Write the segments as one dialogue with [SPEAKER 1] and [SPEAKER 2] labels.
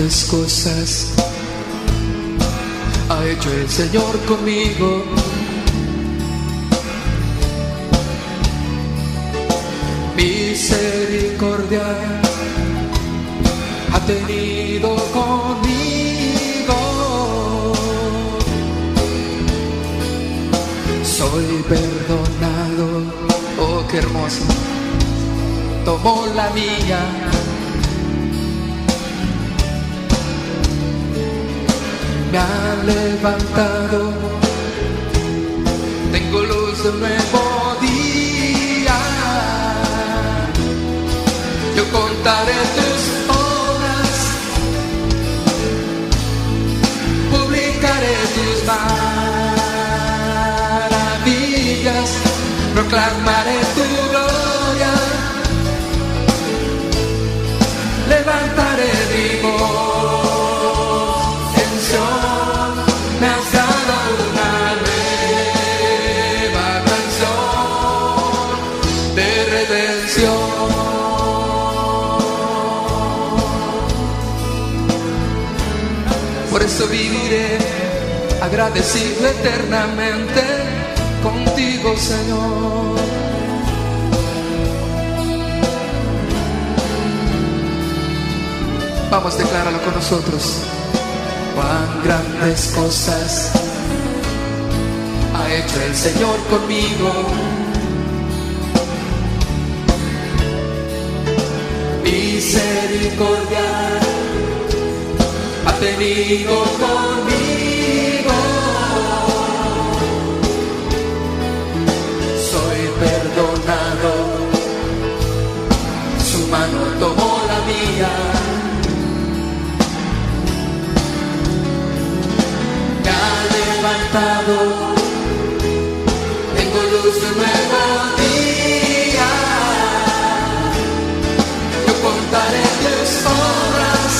[SPEAKER 1] grandes cosas ha hecho el Señor conmigo. Misericordia ha tenido conmigo. Soy perdonado, oh qué hermoso. Tomó la mía. Me ha levantado, tengo luz de un nuevo día. Yo contaré tus obras, publicaré tus maravillas, proclamaré tu gloria, levantaré mi voz en Sion. Me has dado una nueva canción de redención. Por eso viviré agradecido eternamente contigo, Señor. Vamos, decláralo con nosotros. Cuán grandes cosas ha hecho el Señor conmigo. Misericordia ha tenido conmigo. Soy perdonado, su mano tomó la mía. Me ha levantado, tengo luz de un nuevo día. Yo contaré tus obras,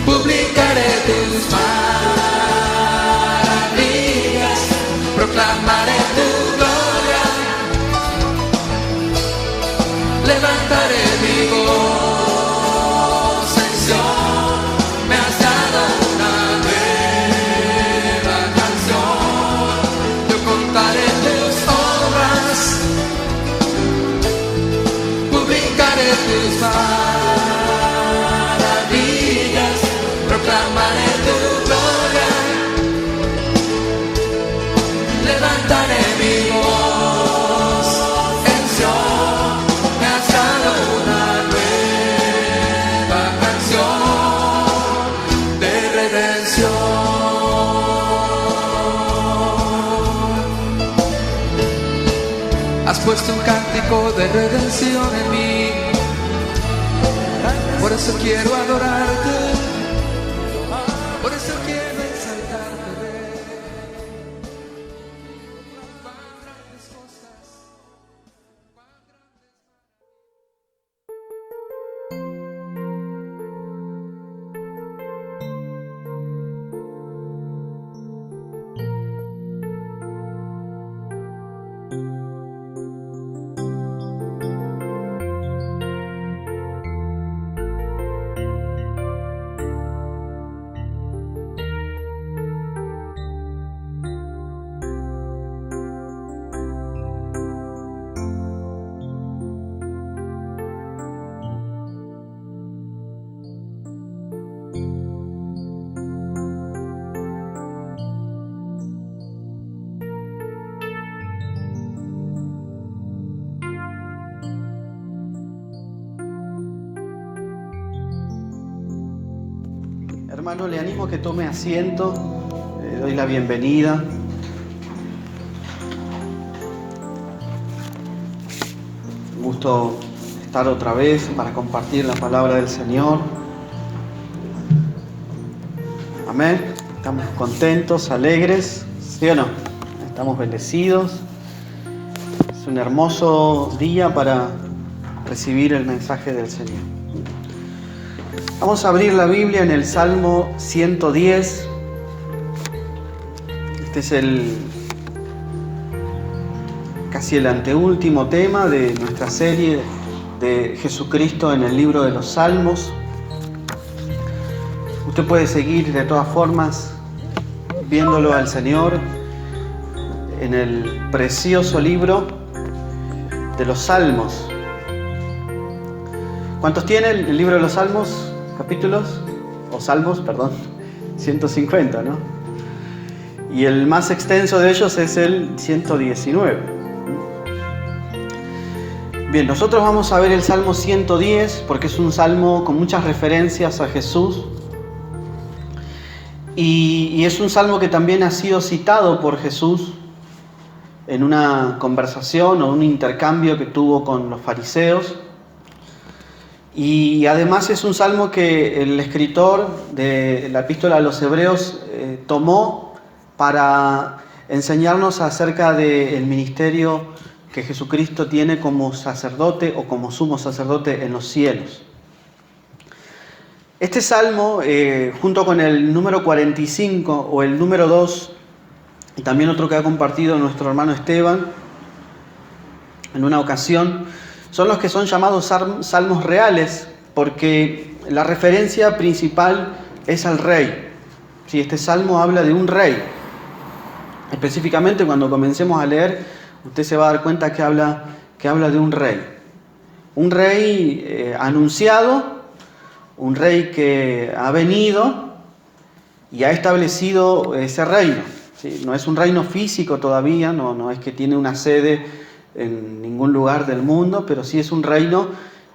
[SPEAKER 1] publicaré tus maravillas, proclamaré tu gloria, levantaré mi voz en Sion. Me has dado una nueva canción. Yo contaré tus obras, publicaré tus maravillas, proclamaré tu gloria, levantaré mi voz en Sion. Me has dado una nueva canción de redención. Has puesto un cántico de redención en mí. Por eso quiero adorarte, por eso quiero exaltarte, Rey. Cuán grandes cosas, cuán
[SPEAKER 2] Hermano, le animo a que tome asiento. Le doy la bienvenida. Un gusto estar otra vez para compartir la palabra del Señor. Amén. Estamos contentos, alegres, ¿sí o no? Estamos bendecidos. Es un hermoso día para recibir el mensaje del Señor. Vamos a abrir la Biblia en el Salmo 110. Este es casi el anteúltimo tema de nuestra serie de Jesucristo en el libro de los Salmos. Usted puede seguir de todas formas viéndolo al Señor en el precioso libro de los Salmos. ¿Cuántos tiene el libro de los Salmos? ¿Capítulos? O Salmos, perdón. 150, ¿no? Y el más extenso de ellos es el 119. Bien, nosotros vamos a ver el Salmo 110 porque es un salmo con muchas referencias a Jesús. Y es un salmo que también ha sido citado por Jesús en una conversación o un intercambio que tuvo con los fariseos. Y además es un salmo que el escritor de la epístola a los Hebreos tomó para enseñarnos acerca del ministerio que Jesucristo tiene como sacerdote o como sumo sacerdote en los cielos. Este salmo, junto con el número 45 o el número 2, y también otro que ha compartido nuestro hermano Esteban en una ocasión, son los que son llamados salmos reales, porque la referencia principal es al rey. Sí, este salmo habla de un rey. Específicamente, cuando comencemos a leer, usted se va a dar cuenta que habla de un rey. Un rey anunciado, un rey que ha venido y ha establecido ese reino. ¿Sí? No es un reino físico todavía, no es que tiene una sede en ningún lugar del mundo, pero sí es un reino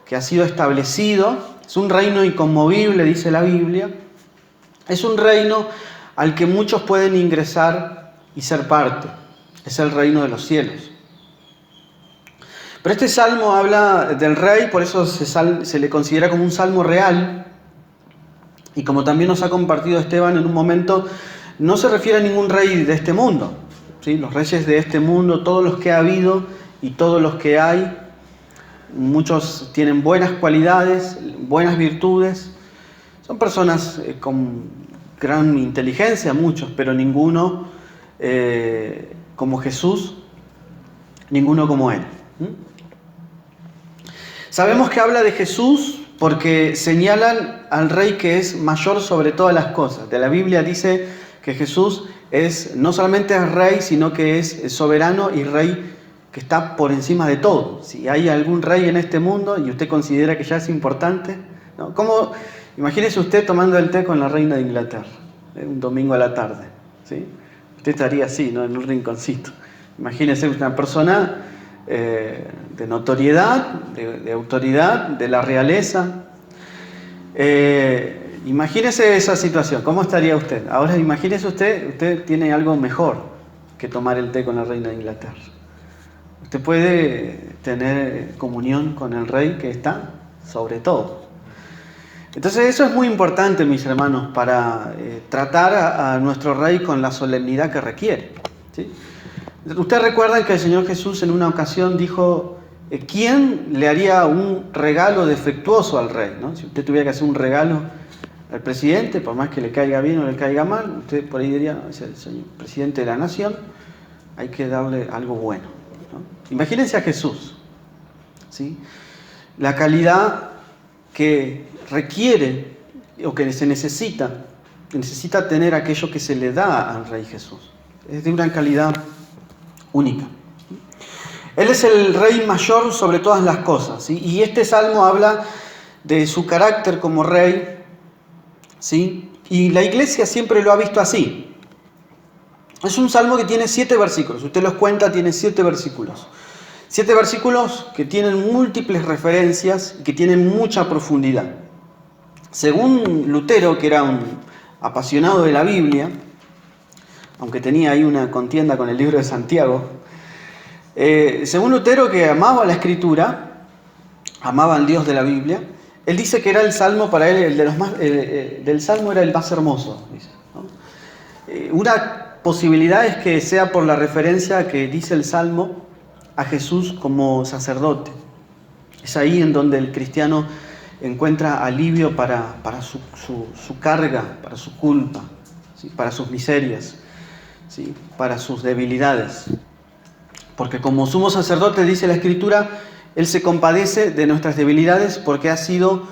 [SPEAKER 2] que ha sido establecido, es un reino inconmovible, dice la Biblia, es un reino al que muchos pueden ingresar y ser parte, es el reino de los cielos. Pero este salmo habla del rey, por eso se le considera como un salmo real, y como también nos ha compartido Esteban en un momento, no se refiere a ningún rey de este mundo, ¿sí? Los reyes de este mundo, todos los que ha habido y todos los que hay, muchos tienen buenas cualidades, buenas virtudes, son personas con gran inteligencia, muchos, pero ninguno como Jesús, ninguno como Él. Sabemos que habla de Jesús porque señalan al rey que es mayor sobre todas las cosas. De la Biblia dice que Jesús no solamente es rey, sino que es soberano y rey que está por encima de todo. Si hay algún rey en este mundo y usted considera que ya es importante, ¿no? Imagínese usted tomando el té con la reina de Inglaterra, un domingo a la tarde, ¿sí? Usted estaría así, ¿no? En un rinconcito. Imagínese una persona de notoriedad, de autoridad, de la realeza. Imagínese esa situación, ¿cómo estaría usted? Ahora imagínese usted tiene algo mejor que tomar el té con la reina de Inglaterra. Usted puede tener comunión con el rey que está sobre todo. Entonces eso es muy importante, mis hermanos, para tratar a nuestro rey con la solemnidad que requiere, ¿sí? Ustedes recuerdan que el Señor Jesús en una ocasión dijo, ¿quién le haría un regalo defectuoso al rey? ¿No? Si usted tuviera que hacer un regalo al presidente, por más que le caiga bien o le caiga mal, usted por ahí diría, no, es el señor presidente de la nación, hay que darle algo bueno, ¿no? Imagínense a Jesús, ¿sí? La calidad que requiere o que se necesita tener aquello que se le da al Rey Jesús. Es de una calidad única. Él es el Rey mayor sobre todas las cosas, ¿sí? Y este salmo habla de su carácter como Rey, ¿sí? Y la Iglesia siempre lo ha visto así. Es un salmo que tiene 7 versículos. Usted los cuenta, tiene 7 versículos. 7 versículos que tienen múltiples referencias y que tienen mucha profundidad. Según Lutero, que era un apasionado de la Biblia, aunque tenía ahí una contienda con el libro de Santiago, según Lutero, que amaba la Escritura, amaba al Dios de la Biblia, él dice que era el salmo para él, del salmo era el más hermoso, dice, ¿no? Una posibilidad es que sea por la referencia que dice el salmo a Jesús como sacerdote. Es ahí en donde el cristiano encuentra alivio para su carga, para su culpa, ¿sí? Para sus miserias, ¿sí? Para sus debilidades. Porque como sumo sacerdote, dice la Escritura, Él se compadece de nuestras debilidades porque ha sido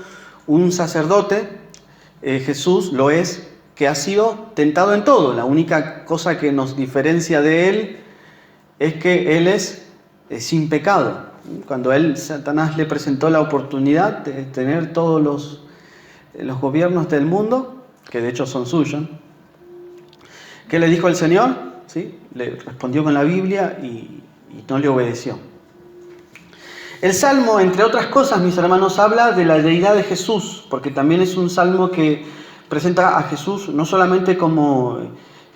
[SPEAKER 2] un sacerdote Jesús lo es, que ha sido tentado en todo. La única cosa que nos diferencia de Él es que Él es sin pecado. Cuando Satanás le presentó la oportunidad de tener todos los gobiernos del mundo, que de hecho son suyos, ¿qué le dijo el Señor? ¿Sí? Le respondió con la Biblia y no le obedeció. El Salmo, entre otras cosas, mis hermanos, habla de la deidad de Jesús, porque también es un salmo que presenta a Jesús no solamente como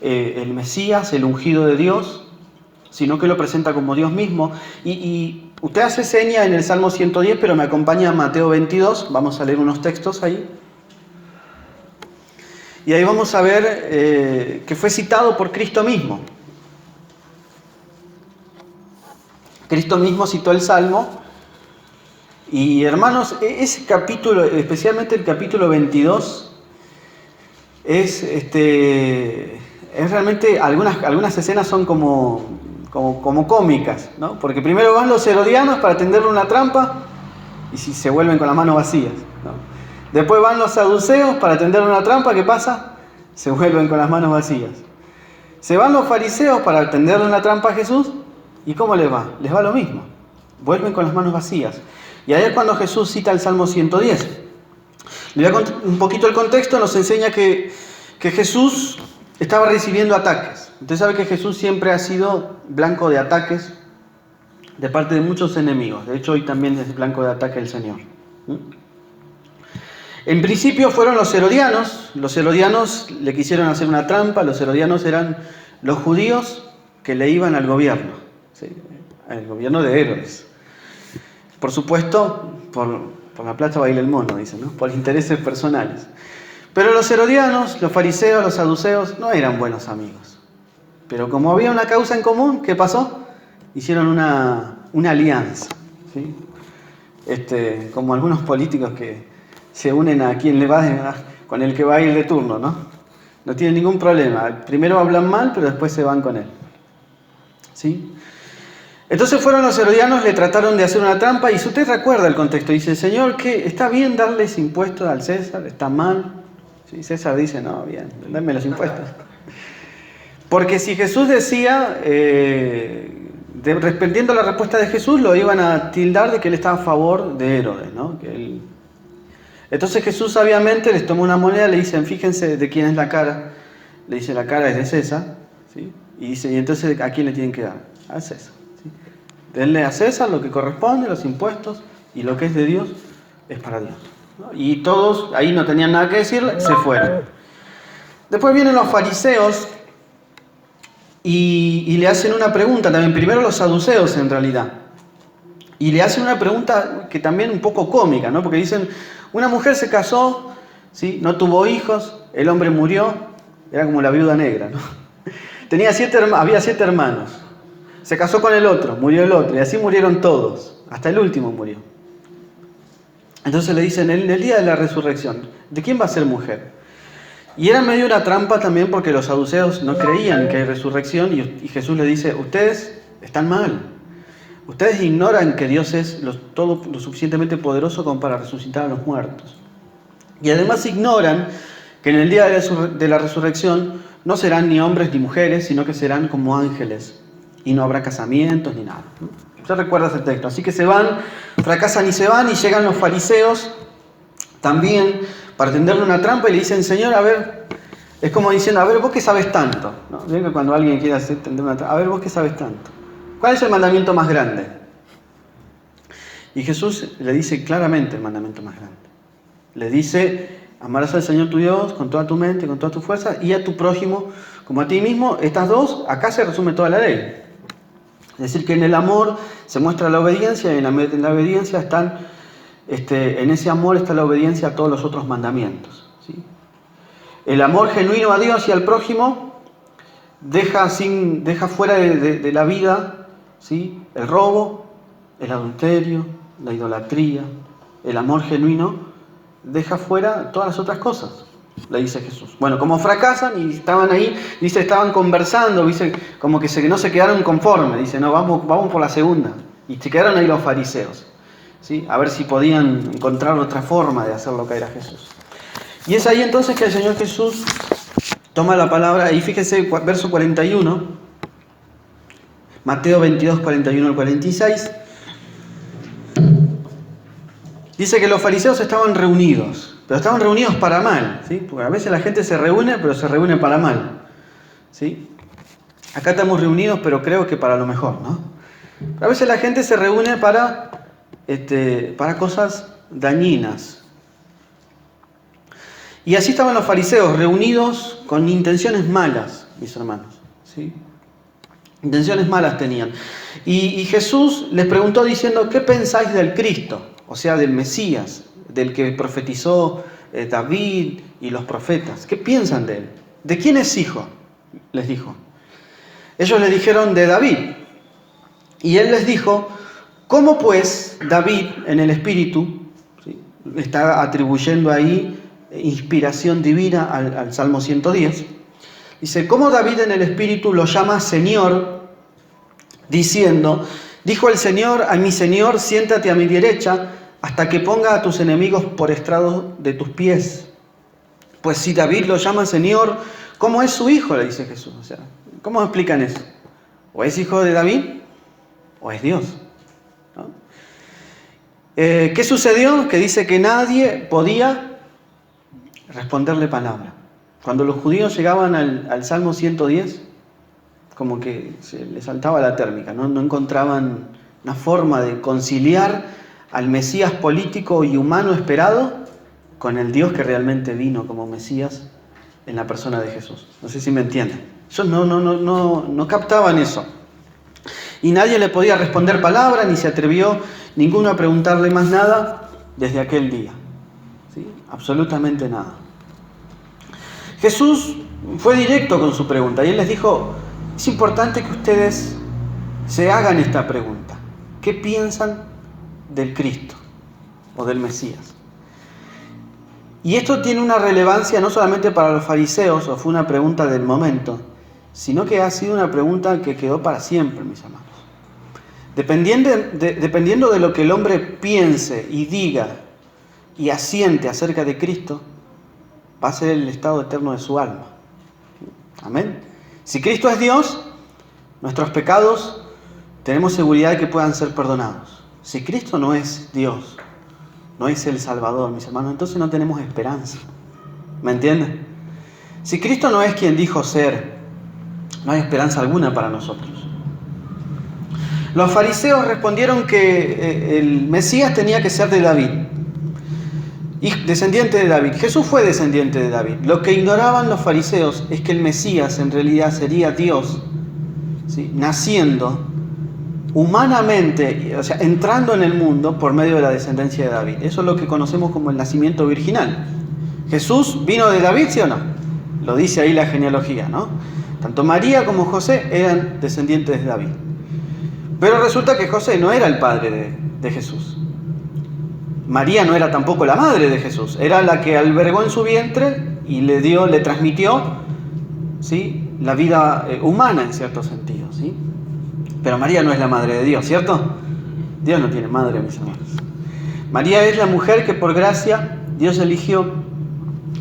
[SPEAKER 2] el Mesías, el ungido de Dios, sino que lo presenta como Dios mismo. Y usted hace seña en el Salmo 110, pero me acompaña a Mateo 22, vamos a leer unos textos ahí. Y ahí vamos a ver que fue citado por Cristo mismo. Cristo mismo citó el Salmo. Y hermanos, ese capítulo, especialmente el capítulo 22, es realmente, algunas escenas son como cómicas, ¿no? Porque primero van los herodianos para tenderle una trampa y si se vuelven con las manos vacías, ¿no? Después van los saduceos para tenderle una trampa, ¿qué pasa? Se vuelven con las manos vacías. Se van los fariseos para tenderle una trampa a Jesús y ¿cómo les va? Les va lo mismo, vuelven con las manos vacías. Y ahí es cuando Jesús cita el Salmo 110. Le voy a contar un poquito el contexto, nos enseña que Jesús estaba recibiendo ataques. Usted sabe que Jesús siempre ha sido blanco de ataques de parte de muchos enemigos. De hecho, hoy también es blanco de ataque el Señor. En principio fueron los herodianos. Los herodianos le quisieron hacer una trampa. Los herodianos eran los judíos que le iban al gobierno, ¿sí? Al gobierno de Herodes. Por supuesto, por la plata baila el mono, dicen, ¿no? Por intereses personales. Pero los herodianos, los fariseos, los saduceos no eran buenos amigos. Pero como había una causa en común, ¿qué pasó? Hicieron una alianza, ¿sí? Como algunos políticos que se unen a quien le va con el que va a ir de turno, ¿no? No tienen ningún problema. Primero hablan mal, pero después se van con él, ¿sí? Entonces fueron los herodianos, le trataron de hacer una trampa y si usted recuerda el contexto, dice, Señor, ¿qué? ¿Está bien darles impuestos al César? ¿Está mal? Sí, César dice, no, bien, denme los impuestos. Porque si Jesús decía, respondiendo a la respuesta de Jesús, lo iban a tildar de que él estaba a favor de Herodes, ¿no? Entonces Jesús sabiamente les tomó una moneda, le dicen, fíjense de quién es la cara. Le dice, la cara es de César, ¿sí? Y dice, ¿y entonces a quién le tienen que dar? A César. Denle a César lo que corresponde, los impuestos, y lo que es de Dios es para Dios, ¿no? Y todos ahí no tenían nada que decirle, se fueron. Después vienen los fariseos y le hacen una pregunta también. Primero los saduceos en realidad. Y le hacen una pregunta que también un poco cómica, ¿no? Porque dicen, una mujer se casó, ¿sí? No tuvo hijos, el hombre murió, era como la viuda negra, ¿no? Había 7 hermanos. Se casó con el otro, murió el otro, y así murieron todos, hasta el último murió. Entonces le dicen, en el día de la resurrección, ¿de quién va a ser mujer? Y era medio una trampa también porque los saduceos no creían que hay resurrección y Jesús le dice, ustedes están mal, ustedes ignoran que Dios es lo suficientemente poderoso como para resucitar a los muertos. Y además ignoran que en el día de la resurrección no serán ni hombres ni mujeres, sino que serán como ángeles. Y no habrá casamientos ni nada. Usted recuerda ese texto. Así que se van, fracasan y se van, y llegan los fariseos también para tenderle una trampa y le dicen, Señor, a ver, es como diciendo, a ver, vos que sabes tanto, ¿no? ¿Ven que cuando alguien quiere tender una trampa, a ver, vos que sabes tanto, ¿cuál es el mandamiento más grande? Y Jesús le dice claramente el mandamiento más grande. Le dice, amarás al Señor tu Dios con toda tu mente, con toda tu fuerza, y a tu prójimo como a ti mismo. Estas dos, acá se resume toda la ley. Es decir, que en el amor se muestra la obediencia y en la obediencia están, en ese amor está la obediencia a todos los otros mandamientos, ¿sí? El amor genuino a Dios y al prójimo deja fuera de la vida, ¿sí? El robo, el adulterio, la idolatría. El amor genuino deja fuera todas las otras cosas, le dice Jesús. Bueno, como fracasan y estaban ahí, dice, estaban conversando, dice, como que no se quedaron conformes, dice, no, vamos por la segunda. Y se quedaron ahí los fariseos, ¿sí? A ver si podían encontrar otra forma de hacerlo caer a Jesús. Y es ahí entonces que el Señor Jesús toma la palabra, y fíjese, verso 41, Mateo 22, 41 al 46, dice que los fariseos estaban reunidos, pero estaban reunidos para mal, ¿sí? Porque a veces la gente se reúne, pero se reúne para mal, ¿sí? Acá estamos reunidos, pero creo que para lo mejor, ¿no? Pero a veces la gente se reúne para cosas dañinas. Y así estaban los fariseos, reunidos con intenciones malas, mis hermanos, ¿sí? Intenciones malas tenían. Y Jesús les preguntó diciendo, ¿qué pensáis del Cristo? O sea, del Mesías, del que profetizó David y los profetas. ¿Qué piensan de él? ¿De quién es hijo? Les dijo. Ellos le dijeron, de David. Y él les dijo, ¿cómo pues David en el Espíritu, ¿sí? Está atribuyendo ahí inspiración divina al Salmo 110? Dice, ¿cómo David en el Espíritu lo llama Señor, diciendo, dijo el Señor a mi Señor, siéntate a mi derecha, hasta que ponga a tus enemigos por estrado de tus pies? Pues si David lo llama Señor, ¿cómo es su hijo? Le dice Jesús. O sea, ¿cómo explican eso? ¿O es hijo de David o es Dios? ¿No? ¿Qué sucedió? Que dice que nadie podía responderle palabra. Cuando los judíos llegaban al Salmo 110, como que se les saltaba la térmica, ¿no? No encontraban una forma de conciliar al Mesías político y humano esperado con el Dios que realmente vino como Mesías en la persona de Jesús. No sé si me entienden. Ellos no captaban eso. Y nadie le podía responder palabra, ni se atrevió ninguno a preguntarle más nada desde aquel día. ¿Sí? Absolutamente nada. Jesús fue directo con su pregunta y él les dijo, es importante que ustedes se hagan esta pregunta. ¿Qué piensan del Cristo o del Mesías? Y esto tiene una relevancia no solamente para los fariseos, o fue una pregunta del momento, sino que ha sido una pregunta que quedó para siempre, mis hermanos. Dependiendo de lo que el hombre piense y diga y asiente acerca de Cristo, va a ser el estado eterno de su alma. Amén. Si Cristo es Dios, nuestros pecados tenemos seguridad de que puedan ser perdonados. Si Cristo no es Dios, no es el Salvador, mis hermanos, entonces no tenemos esperanza. ¿Me entienden? Si Cristo no es quien dijo ser, no hay esperanza alguna para nosotros. Los fariseos respondieron que el Mesías tenía que ser de David, descendiente de David. Jesús fue descendiente de David. Lo que ignoraban los fariseos es que el Mesías en realidad sería Dios, ¿sí? Naciendo humanamente, o sea, entrando en el mundo por medio de la descendencia de David. Eso es lo que conocemos como el nacimiento virginal. Jesús vino de David, ¿sí o no? Lo dice ahí la genealogía, ¿no? Tanto María como José eran descendientes de David. Pero resulta que José no era el padre de Jesús. María no era tampoco la madre de Jesús. Era la que albergó en su vientre y le transmitió, ¿sí?, la vida humana en cierto sentido, ¿sí? Pero María no es la madre de Dios, ¿cierto? Dios no tiene madre, mis hermanos. María es la mujer que por gracia Dios eligió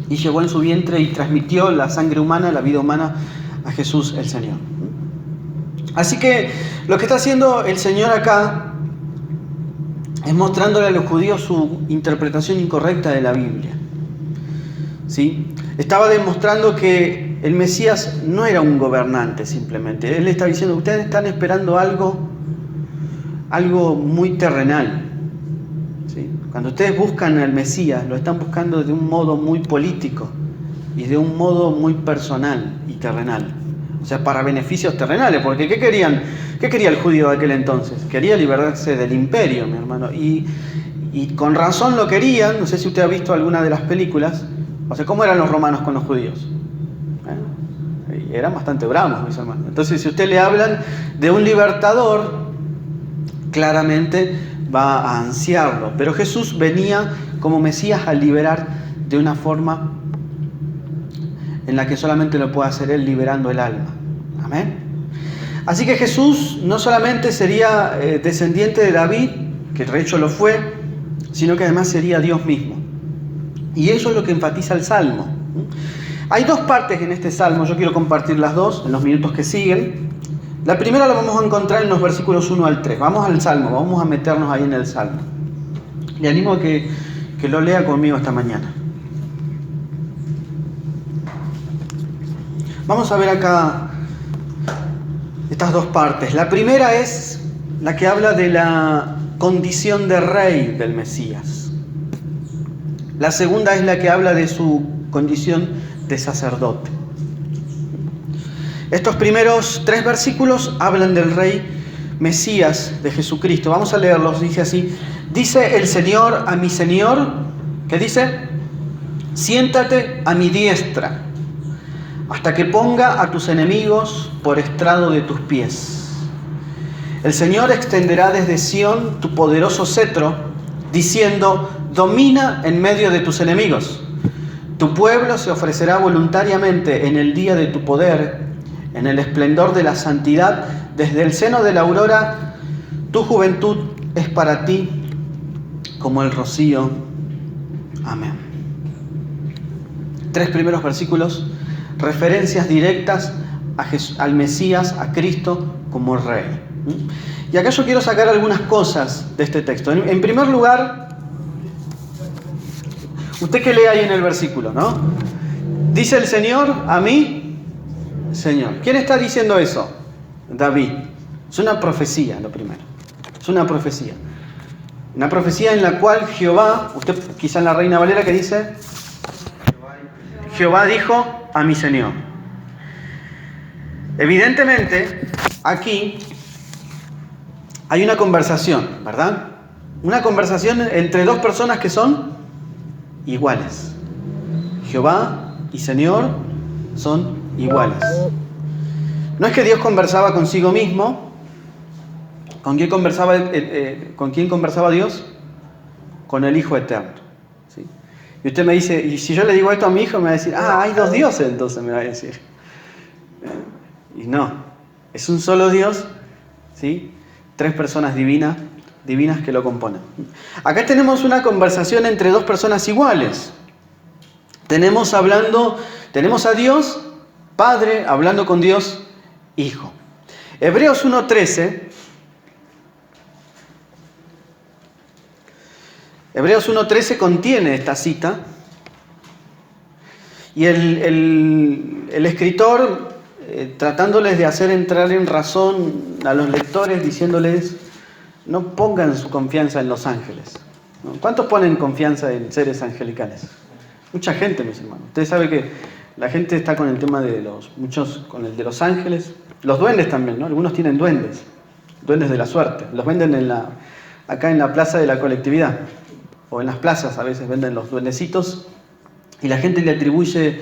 [SPEAKER 2] y llevó en su vientre y transmitió la sangre humana, la vida humana a Jesús el Señor. Así que lo que está haciendo el Señor acá es mostrándole a los judíos su interpretación incorrecta de la Biblia. ¿Sí? Estaba demostrando que el Mesías no era un gobernante simplemente. Él está diciendo, ustedes están esperando algo muy terrenal. ¿Sí? Cuando ustedes buscan al Mesías, lo están buscando de un modo muy político y de un modo muy personal y terrenal. O sea, para beneficios terrenales, porque ¿qué quería el judío de aquel entonces? Quería liberarse del imperio, mi hermano, y con razón lo querían. No sé si usted ha visto alguna de las películas. O sea, ¿cómo eran los romanos con los judíos? Eran bastante bravos, mis hermanos. Entonces, si usted le hablan de un libertador, claramente va a ansiarlo. Pero Jesús venía como Mesías a liberar de una forma en la que solamente lo puede hacer Él, liberando el alma. Amén. Así que Jesús no solamente sería descendiente de David, que de hecho lo fue, sino que además sería Dios mismo. Y eso es lo que enfatiza el Salmo. Hay dos partes en este Salmo, yo quiero compartir las dos en los minutos que siguen. La primera la vamos a encontrar en los versículos 1 al 3. Vamos al Salmo, vamos a meternos ahí en el Salmo. Le animo a que lo lea conmigo esta mañana. Vamos a ver acá estas dos partes. La primera es la que habla de la condición de rey del Mesías. La segunda es la que habla de su condición de sacerdote. Estos primeros 3 versículos hablan del rey Mesías de Jesucristo. Vamos a leerlos, dice así. Dice el Señor a mi Señor, ¿qué dice? Siéntate a mi diestra, hasta que ponga a tus enemigos por estrado de tus pies. El Señor extenderá desde Sión tu poderoso cetro, diciendo, domina en medio de tus enemigos. Tu pueblo se ofrecerá voluntariamente en el día de tu poder, en el esplendor de la santidad, desde el seno de la aurora, tu juventud es para ti como el rocío. Amén. 3 primeros versículos, referencias directas al Mesías, a Cristo como Rey. Y acá yo quiero sacar algunas cosas de este texto. En primer lugar, usted que lee ahí en el versículo, ¿no? Dice el Señor a mí, Señor. ¿Quién está diciendo eso? David. Es una profecía, lo primero. Es una profecía. Una profecía en la cual Jehová, usted quizá en la Reina Valera que dice, Jehová dijo a mi Señor. Evidentemente, aquí hay una conversación, ¿verdad? Una conversación entre dos personas que son iguales. Jehová y Señor son iguales. No es que Dios conversaba consigo mismo. ¿Con quién conversaba Dios? Con el Hijo Eterno. ¿Sí? Y usted me dice, y si yo le digo esto a mi hijo, me va a decir, hay 2 dioses, entonces me va a decir. Y no, es un solo Dios, ¿sí? 3 personas divinas que lo componen. Acá tenemos una conversación entre 2 personas iguales. Tenemos a Dios Padre hablando con Dios Hijo. Hebreos 1:13. Hebreos 1:13 contiene esta cita. Y el escritor, tratándoles de hacer entrar en razón a los lectores, diciéndoles, no pongan su confianza en los ángeles. ¿No? ¿Cuántos ponen confianza en seres angelicales? Mucha gente, mis hermanos. Usted sabe que la gente está con el tema de muchos con el de los ángeles. Los duendes también, ¿no? Algunos tienen duendes de la suerte. Los venden acá en la plaza de la colectividad. O en las plazas a veces venden los duendecitos. Y la gente le atribuye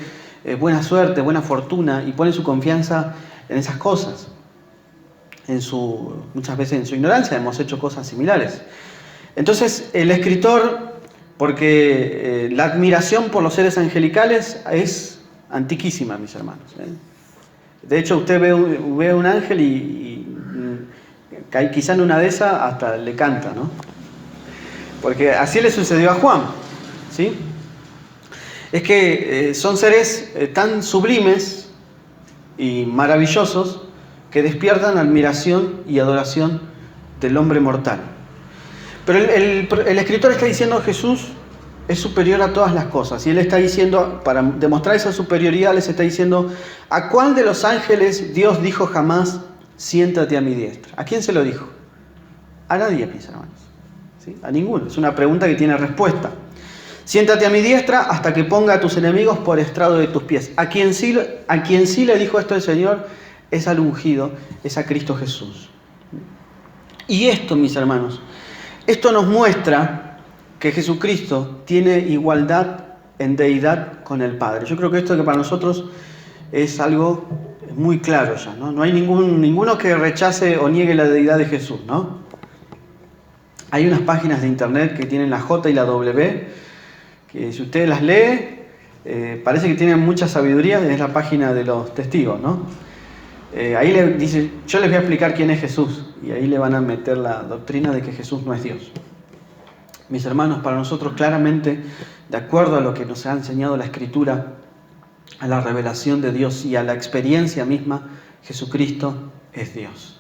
[SPEAKER 2] buena suerte, buena fortuna y pone su confianza en esas cosas. Muchas veces en su ignorancia hemos hecho cosas similares. Entonces el escritor, porque la admiración por los seres angelicales es antiquísima, mis hermanos. De hecho, usted ve un ángel y quizá en una de esas hasta le canta, ¿no? Porque así le sucedió a Juan, ¿sí? Es que son seres tan sublimes y maravillosos que despiertan admiración y adoración del hombre mortal. Pero el escritor está diciendo que Jesús es superior a todas las cosas. Y él está diciendo, para demostrar esa superioridad, les está diciendo, ¿a cuál de los ángeles Dios dijo jamás, siéntate a mi diestra? ¿A quién se lo dijo? A nadie, mis hermanos. ¿Sí? A ninguno. Es una pregunta que tiene respuesta. Siéntate a mi diestra hasta que ponga a tus enemigos por estrado de tus pies. A quien sí le dijo esto el Señor es al ungido, es a Cristo Jesús. Y esto, mis hermanos, esto nos muestra que Jesucristo tiene igualdad en deidad con el Padre. Yo creo que esto que para nosotros es algo muy claro ya, ¿no? No hay ninguno que rechace o niegue la deidad de Jesús, ¿no? Hay unas páginas de internet que tienen la J y la W, que si usted las lee, parece que tienen mucha sabiduría, es la página de los testigos, ¿no? Ahí le dice, yo les voy a explicar quién es Jesús, y ahí le van a meter la doctrina de que Jesús no es Dios. Mis hermanos, para nosotros claramente de acuerdo a lo que nos ha enseñado la Escritura, a la revelación de Dios y a la experiencia misma, Jesucristo es Dios.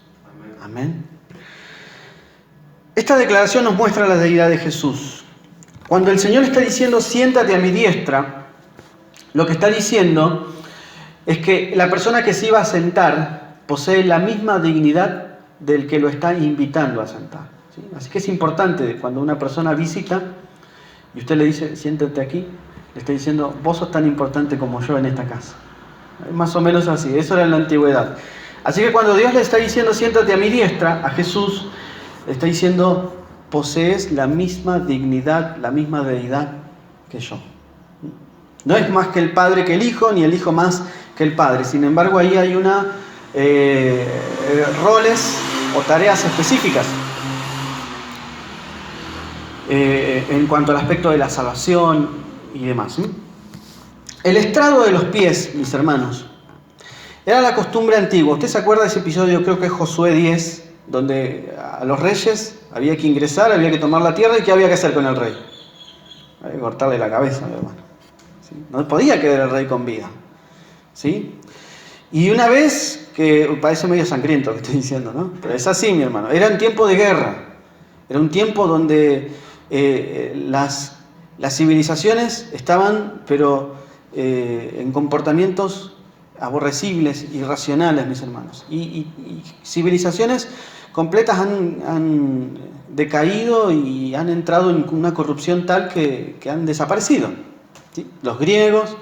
[SPEAKER 2] Amén. Esta declaración nos muestra la deidad de Jesús. Cuando el Señor está diciendo, siéntate a mi diestra, lo que está diciendo es que la persona que se iba a sentar posee la misma dignidad del que lo está invitando a sentar, ¿sí? Así que es importante cuando una persona visita y usted le dice, siéntate aquí, le está diciendo, vos sos tan importante como yo en esta casa. Más o menos así, eso era en la antigüedad. Así que cuando Dios le está diciendo, siéntate a mi diestra, a Jesús, le está diciendo, posees la misma dignidad, la misma deidad que yo. No es más que el Padre que el Hijo, ni el Hijo más que el Padre. Sin embargo, ahí hay roles o tareas específicas en cuanto al aspecto de la salvación y demás. El estrado de los pies, mis hermanos, era la costumbre antigua. ¿Usted se acuerda de ese episodio? Creo que es Josué 10, donde a los reyes había que ingresar, había que tomar la tierra, y ¿qué había que hacer con el rey? Había que cortarle la cabeza, mi hermano. ¿Sí? No podía quedar el rey con vida. ¿Sí? Y una vez, que parece medio sangriento lo que estoy diciendo, ¿no? Pero es así, mi hermano. Era un tiempo de guerra. Era un tiempo donde las civilizaciones estaban, pero en comportamientos aborrecibles, irracionales, mis hermanos. Y civilizaciones completas han decaído y han entrado en una corrupción tal que han desaparecido. ¿Sí? Los griegos,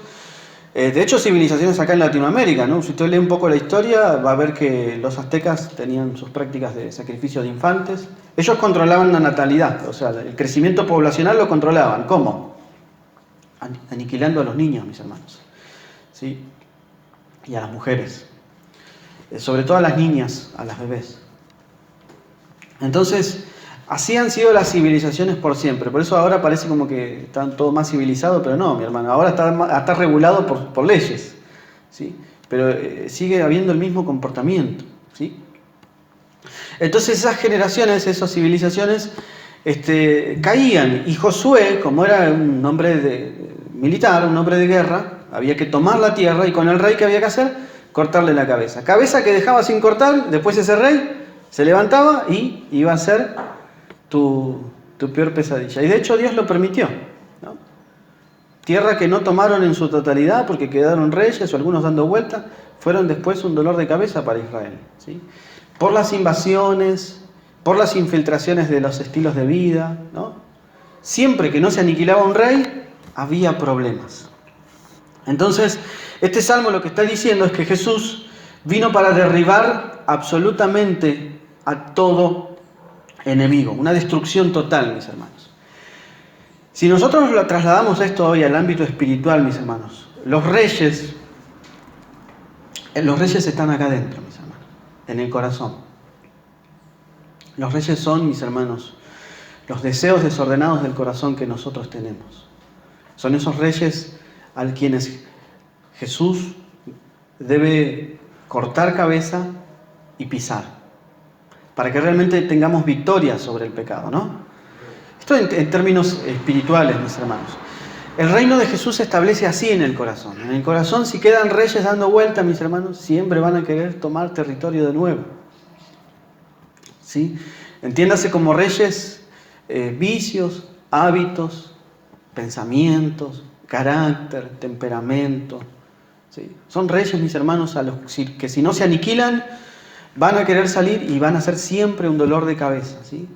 [SPEAKER 2] de hecho civilizaciones acá en Latinoamérica, ¿no? Si usted lee un poco la historia, va a ver que los aztecas tenían sus prácticas de sacrificio de infantes. Ellos controlaban la natalidad, o sea, el crecimiento poblacional lo controlaban. ¿Cómo? Aniquilando a los niños, mis hermanos. ¿Sí? Y a las mujeres. Sobre todo a las niñas, a las bebés. Entonces, así han sido las civilizaciones por siempre. Por eso ahora parece como que están todo más civilizado, pero no, mi hermano. Ahora está regulado por leyes, ¿sí? Pero sigue habiendo el mismo comportamiento, ¿sí? Entonces esas generaciones, esas civilizaciones, caían. Y Josué, como era un hombre militar, un hombre de guerra, había que tomar la tierra, y con el rey, ¿qué había que hacer? Cortarle la cabeza. Cabeza que dejaba sin cortar, después ese rey se levantaba y iba a ser tu peor pesadilla. Y de hecho Dios lo permitió, ¿no? Tierra que no tomaron en su totalidad porque quedaron reyes o algunos dando vuelta, fueron después un dolor de cabeza para Israel, ¿sí? Por las invasiones, por las infiltraciones de los estilos de vida, ¿no? Siempre que no se aniquilaba un rey, había problemas. Entonces, este salmo lo que está diciendo es que Jesús vino para derribar absolutamente a todo enemigo, una destrucción total, mis hermanos. Si nosotros lo trasladamos esto hoy al ámbito espiritual, mis hermanos, los reyes están acá adentro, mis hermanos, en el corazón. Los reyes son, mis hermanos, los deseos desordenados del corazón que nosotros tenemos. Son esos reyes a quienes Jesús debe cortar cabeza y pisar, para que realmente tengamos victoria sobre el pecado, ¿no? Esto en términos espirituales, mis hermanos. El reino de Jesús se establece así en el corazón. En el corazón, si quedan reyes dando vuelta, mis hermanos, siempre van a querer tomar territorio de nuevo. ¿Sí? Entiéndase como reyes, vicios, hábitos, pensamientos, carácter, temperamento. ¿Sí? Son reyes, mis hermanos, a los que si no se aniquilan, van a querer salir y van a ser siempre un dolor de cabeza, ¿sí?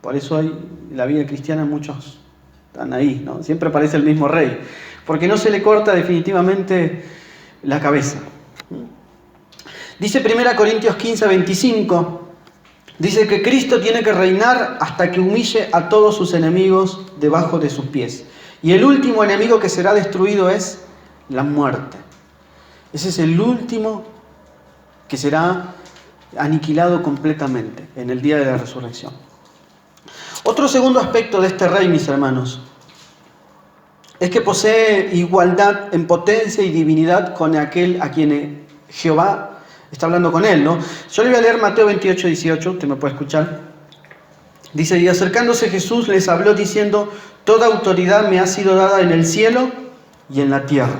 [SPEAKER 2] Por eso hay en la vida cristiana muchos están ahí, ¿no? Siempre aparece el mismo rey, porque no se le corta definitivamente la cabeza. Dice 1 Corintios 15:25, dice que Cristo tiene que reinar hasta que humille a todos sus enemigos debajo de sus pies. Y el último enemigo que será destruido es la muerte. Ese es el último que será aniquilado completamente en el día de la resurrección. Otro segundo aspecto de este rey, mis hermanos, es que posee igualdad en potencia y divinidad con aquel a quien Jehová está hablando con él, ¿no? Yo le voy a leer Mateo 28:18, usted me puede escuchar. Dice, y acercándose Jesús les habló diciendo, toda autoridad me ha sido dada en el cielo y en la tierra.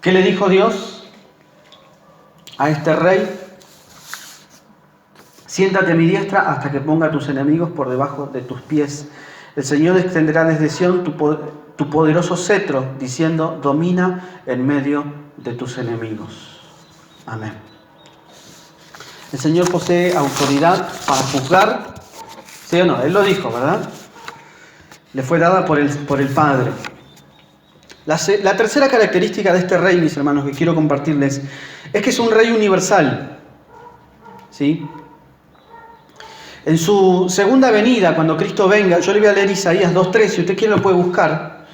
[SPEAKER 2] ¿Qué le dijo Dios a este rey? Siéntate a mi diestra hasta que ponga a tus enemigos por debajo de tus pies. El Señor extenderá desde Sión tu poderoso cetro, diciendo, domina en medio de tus enemigos. Amén. El Señor posee autoridad para juzgar, ¿sí o no? Él lo dijo, ¿verdad? Le fue dada por el Padre. La tercera característica de este rey, mis hermanos, que quiero compartirles, es que es un rey universal. ¿Sí? En su segunda venida, cuando Cristo venga, yo le voy a leer Isaías 2.3, si usted quiere lo puede buscar.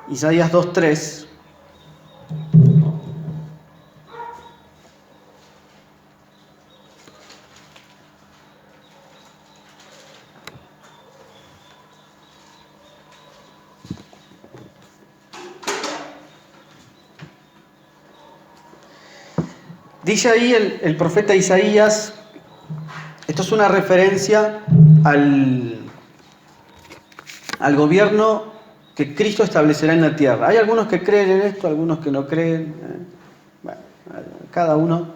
[SPEAKER 2] Isaías 2.3. Dice ahí el profeta Isaías, esto es una referencia al gobierno que Cristo establecerá en la tierra. Hay algunos que creen en esto, algunos que no creen. Bueno, cada uno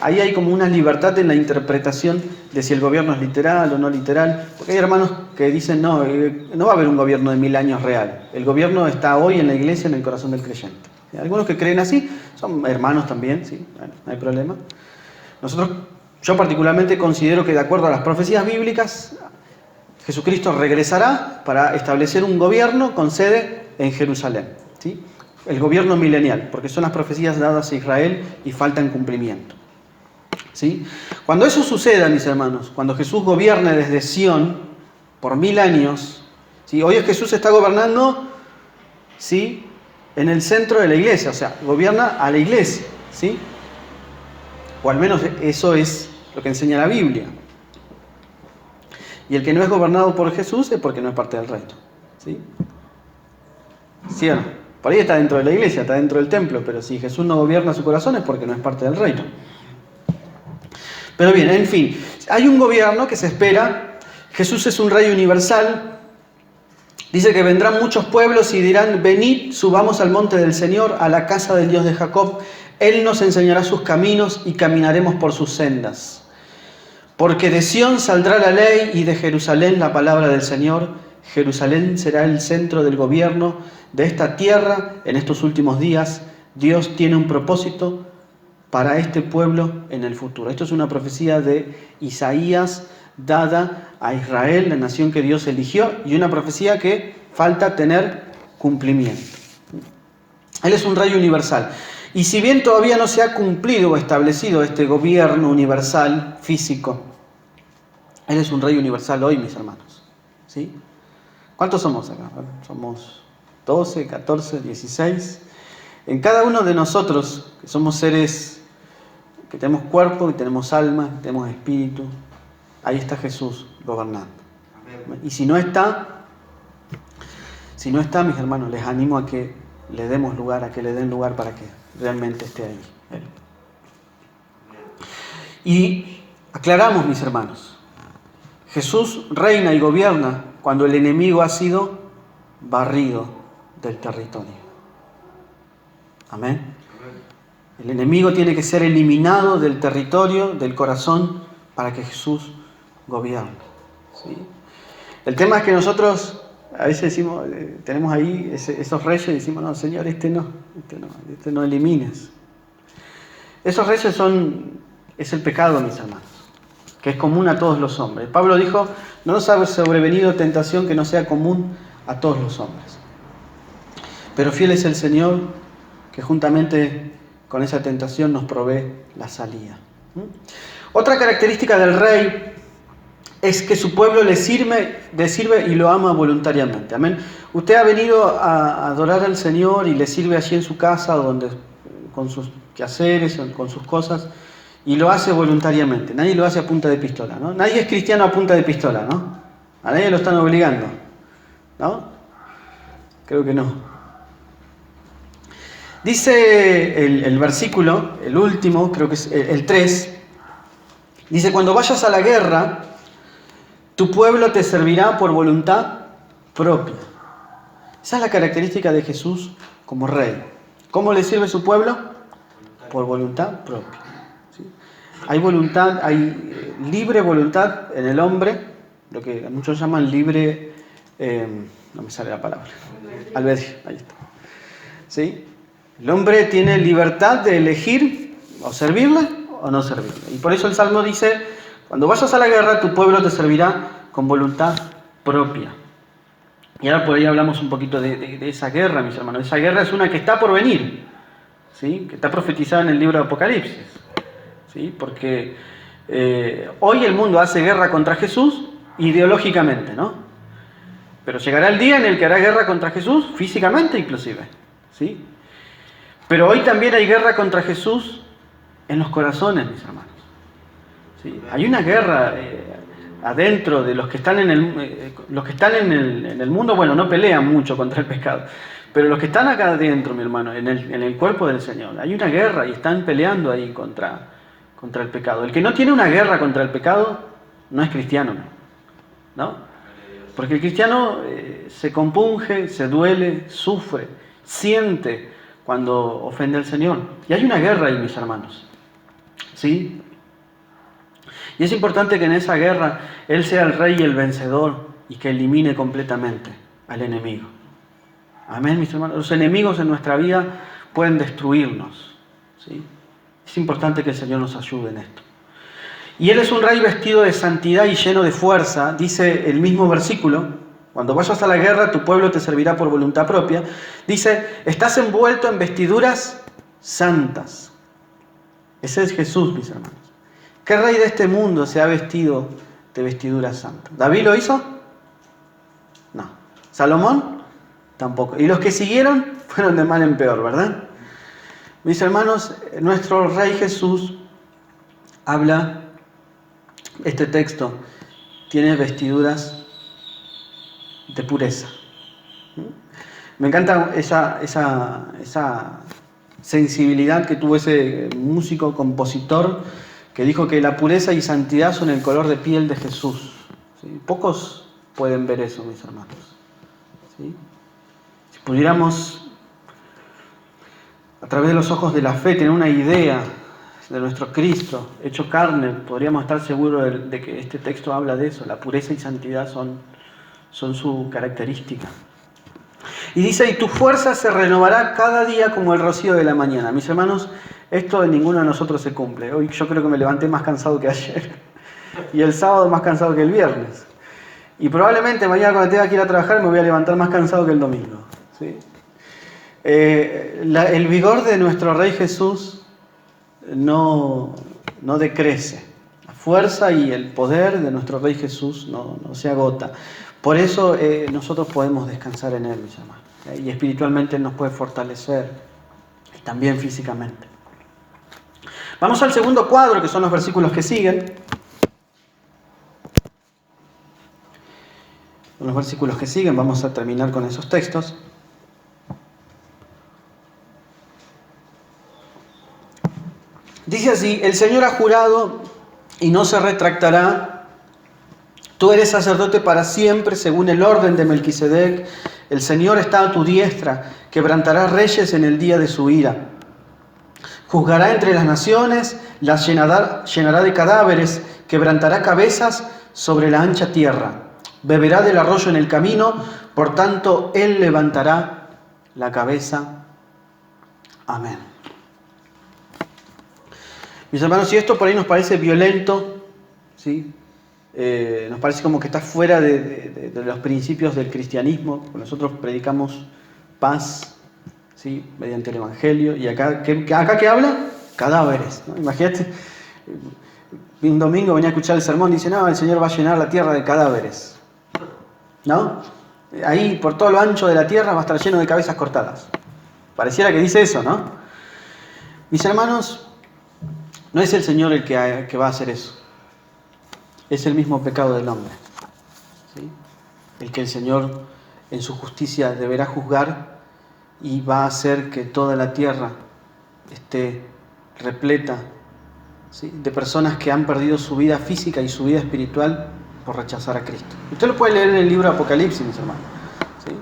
[SPEAKER 2] ahí hay como una libertad en la interpretación de si el gobierno es literal o no literal. Porque hay hermanos que dicen, no va a haber un gobierno de 1000 años real. El gobierno está hoy en la iglesia, en el corazón del creyente. Algunos que creen así, son hermanos también, sí, bueno, no hay problema. Yo particularmente considero que de acuerdo a las profecías bíblicas, Jesucristo regresará para establecer un gobierno con sede en Jerusalén, ¿sí? El gobierno milenial, porque son las profecías dadas a Israel y faltan cumplimiento, ¿sí? Cuando eso suceda, mis hermanos, cuando Jesús gobierne desde Sión por 1000 años, ¿sí? Hoy Jesús está gobernando, ¿sí?, en el centro de la iglesia, o sea, gobierna a la iglesia, ¿sí? O al menos eso es lo que enseña la Biblia. Y el que no es gobernado por Jesús es porque no es parte del reino, ¿sí? ¿Sí o no? Por ahí está dentro de la iglesia, está dentro del templo, pero si Jesús no gobierna su corazón es porque no es parte del reino. Pero bien, en fin, hay un gobierno que se espera. Jesús es un rey universal. Dice que vendrán muchos pueblos y dirán, venid, subamos al monte del Señor, a la casa del Dios de Jacob. Él nos enseñará sus caminos y caminaremos por sus sendas. Porque de Sión saldrá la ley y de Jerusalén la palabra del Señor. Jerusalén será el centro del gobierno de esta tierra en estos últimos días. Dios tiene un propósito para este pueblo en el futuro. Esto es una profecía de Isaías dada a Israel, la nación que Dios eligió, y una profecía que falta tener cumplimiento. Él es un rey universal. Y si bien todavía no se ha cumplido o establecido este gobierno universal físico, Él es un rey universal hoy, mis hermanos, ¿sí? ¿Cuántos somos acá? Somos 12, 14, 16. En cada uno de nosotros, que somos seres que tenemos cuerpo, que tenemos alma, que tenemos espíritu, ahí está Jesús gobernando. Y si no está, mis hermanos, les animo a que le demos lugar, a que le den lugar para que realmente esté ahí. Y aclaramos, mis hermanos, Jesús reina y gobierna cuando el enemigo ha sido barrido del territorio. Amén. El enemigo tiene que ser eliminado del territorio, del corazón, para que Jesús gobierne, ¿sí? El tema es que nosotros a veces decimos, tenemos ahí esos reyes y decimos, no, Señor, este no elimines. Esos reyes es el pecado, mis hermanos, que es común a todos los hombres. Pablo dijo, no nos ha sobrevenido tentación que no sea común a todos los hombres. Pero fiel es el Señor, que juntamente con esa tentación nos provee la salida. Otra característica del rey es que su pueblo le sirve y lo ama voluntariamente. Amén. Usted ha venido a adorar al Señor y le sirve allí en su casa, con sus quehaceres, con sus cosas, y lo hace voluntariamente. Nadie lo hace a punta de pistola, ¿no? Nadie es cristiano a punta de pistola, ¿no? A nadie lo están obligando, ¿no? Creo que no. Dice el versículo, el último, creo que es el 3, dice, cuando vayas a la guerra, Tu pueblo te servirá por voluntad propia. Esa es la característica de Jesús como rey. ¿Cómo le sirve su pueblo? Por voluntad propia. ¿Sí? Hay voluntad, hay libre voluntad en el hombre, lo que muchos llaman libre, no me sale la palabra, albedrío, ahí está. ¿Sí? El hombre tiene libertad de elegir o servirle o no servirle. Y por eso el Salmo dice, cuando vayas a la guerra, tu pueblo te servirá con voluntad propia. Y ahora por ahí hablamos un poquito de esa guerra, mis hermanos. Esa guerra es una que está por venir, ¿sí? Que está profetizada en el libro de Apocalipsis. ¿Sí? Porque hoy el mundo hace guerra contra Jesús ideológicamente, ¿no? Pero llegará el día en el que hará guerra contra Jesús físicamente inclusive. ¿Sí? Pero hoy también hay guerra contra Jesús en los corazones, mis hermanos. ¿Sí? Hay una guerra adentro de los que están en el mundo, bueno, no pelean mucho contra el pecado, pero los que están acá adentro, mi hermano, en el cuerpo del Señor, hay una guerra y están peleando ahí contra el pecado. El que no tiene una guerra contra el pecado no es cristiano, ¿no? Porque el cristiano se compunge, se duele, sufre, siente cuando ofende al Señor. Y hay una guerra ahí, mis hermanos. ¿Sí? Y es importante que en esa guerra Él sea el rey y el vencedor y que elimine completamente al enemigo. Amén, mis hermanos. Los enemigos en nuestra vida pueden destruirnos. ¿Sí? Es importante que el Señor nos ayude en esto. Y Él es un rey vestido de santidad y lleno de fuerza, dice el mismo versículo. Cuando vayas a la guerra, tu pueblo te servirá por voluntad propia. Dice, estás envuelto en vestiduras santas. Ese es Jesús, mis hermanos. ¿Qué rey de este mundo se ha vestido de vestiduras santas? ¿David lo hizo? No. ¿Salomón? Tampoco. Y los que siguieron fueron de mal en peor, ¿verdad? Mis hermanos, nuestro Rey Jesús habla, este texto tiene vestiduras de pureza. Me encanta esa sensibilidad que tuvo ese músico, compositor, que dijo que la pureza y santidad son el color de piel de Jesús. ¿Sí? Pocos pueden ver eso, mis hermanos. ¿Sí? Si pudiéramos, a través de los ojos de la fe, tener una idea de nuestro Cristo hecho carne, podríamos estar seguros de que este texto habla de eso. La pureza y santidad son su característica. Y dice, y tu fuerza se renovará cada día como el rocío de la mañana. Mis hermanos, esto de ninguno de nosotros se cumple. Hoy yo creo que me levanté más cansado que ayer. Y el sábado más cansado que el viernes. Y probablemente mañana cuando tenga que ir a trabajar me voy a levantar más cansado que el domingo. ¿Sí? El vigor de nuestro Rey Jesús no decrece. La fuerza y el poder de nuestro Rey Jesús no se agota. Por eso nosotros podemos descansar en Él, mis hermanos. Y espiritualmente Él nos puede fortalecer. Y también físicamente. Vamos al segundo cuadro, que son los versículos que siguen. En los versículos que siguen vamos a terminar con esos textos. Dice así, el Señor ha jurado y no se retractará. Tú eres sacerdote para siempre, según el orden de Melquisedec. El Señor está a tu diestra, quebrantará reyes en el día de su ira. Juzgará entre las naciones, las llenará de cadáveres, quebrantará cabezas sobre la ancha tierra. Beberá del arroyo en el camino, por tanto Él levantará la cabeza. Amén. Mis hermanos, si esto por ahí nos parece violento, ¿sí? Nos parece como que está fuera de los principios del cristianismo. Nosotros predicamos paz, ¿sí? Mediante el Evangelio. ¿Y acá qué habla? Cadáveres, ¿no? Imagínate, un domingo venía a escuchar el sermón y dice, no, el Señor va a llenar la tierra de cadáveres, ¿no? Ahí por todo lo ancho de la tierra va a estar lleno de cabezas cortadas. Pareciera que dice eso, ¿no? Mis hermanos, no es el Señor el que va a hacer eso. Es el mismo pecado del hombre, ¿sí? El que el Señor en su justicia deberá juzgar y va a hacer que toda la tierra esté repleta, ¿sí? De personas que han perdido su vida física y su vida espiritual por rechazar a Cristo. Usted lo puede leer en el libro de Apocalipsis, mis hermanos. ¿Sí?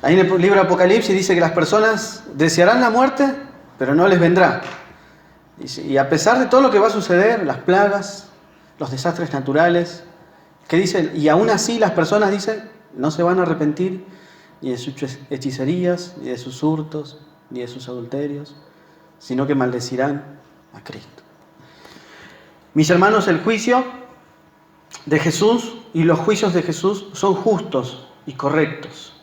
[SPEAKER 2] Ahí en el libro de Apocalipsis dice que las personas desearán la muerte, pero no les vendrá. Dice, y a pesar de todo lo que va a suceder, las plagas, los desastres naturales, ¿qué dicen? Y aún así las personas dicen, no se van a arrepentir ni de sus hechicerías, ni de sus hurtos, ni de sus adulterios, sino que maldecirán a Cristo. Mis hermanos, el juicio de Jesús y los juicios de Jesús son justos y correctos.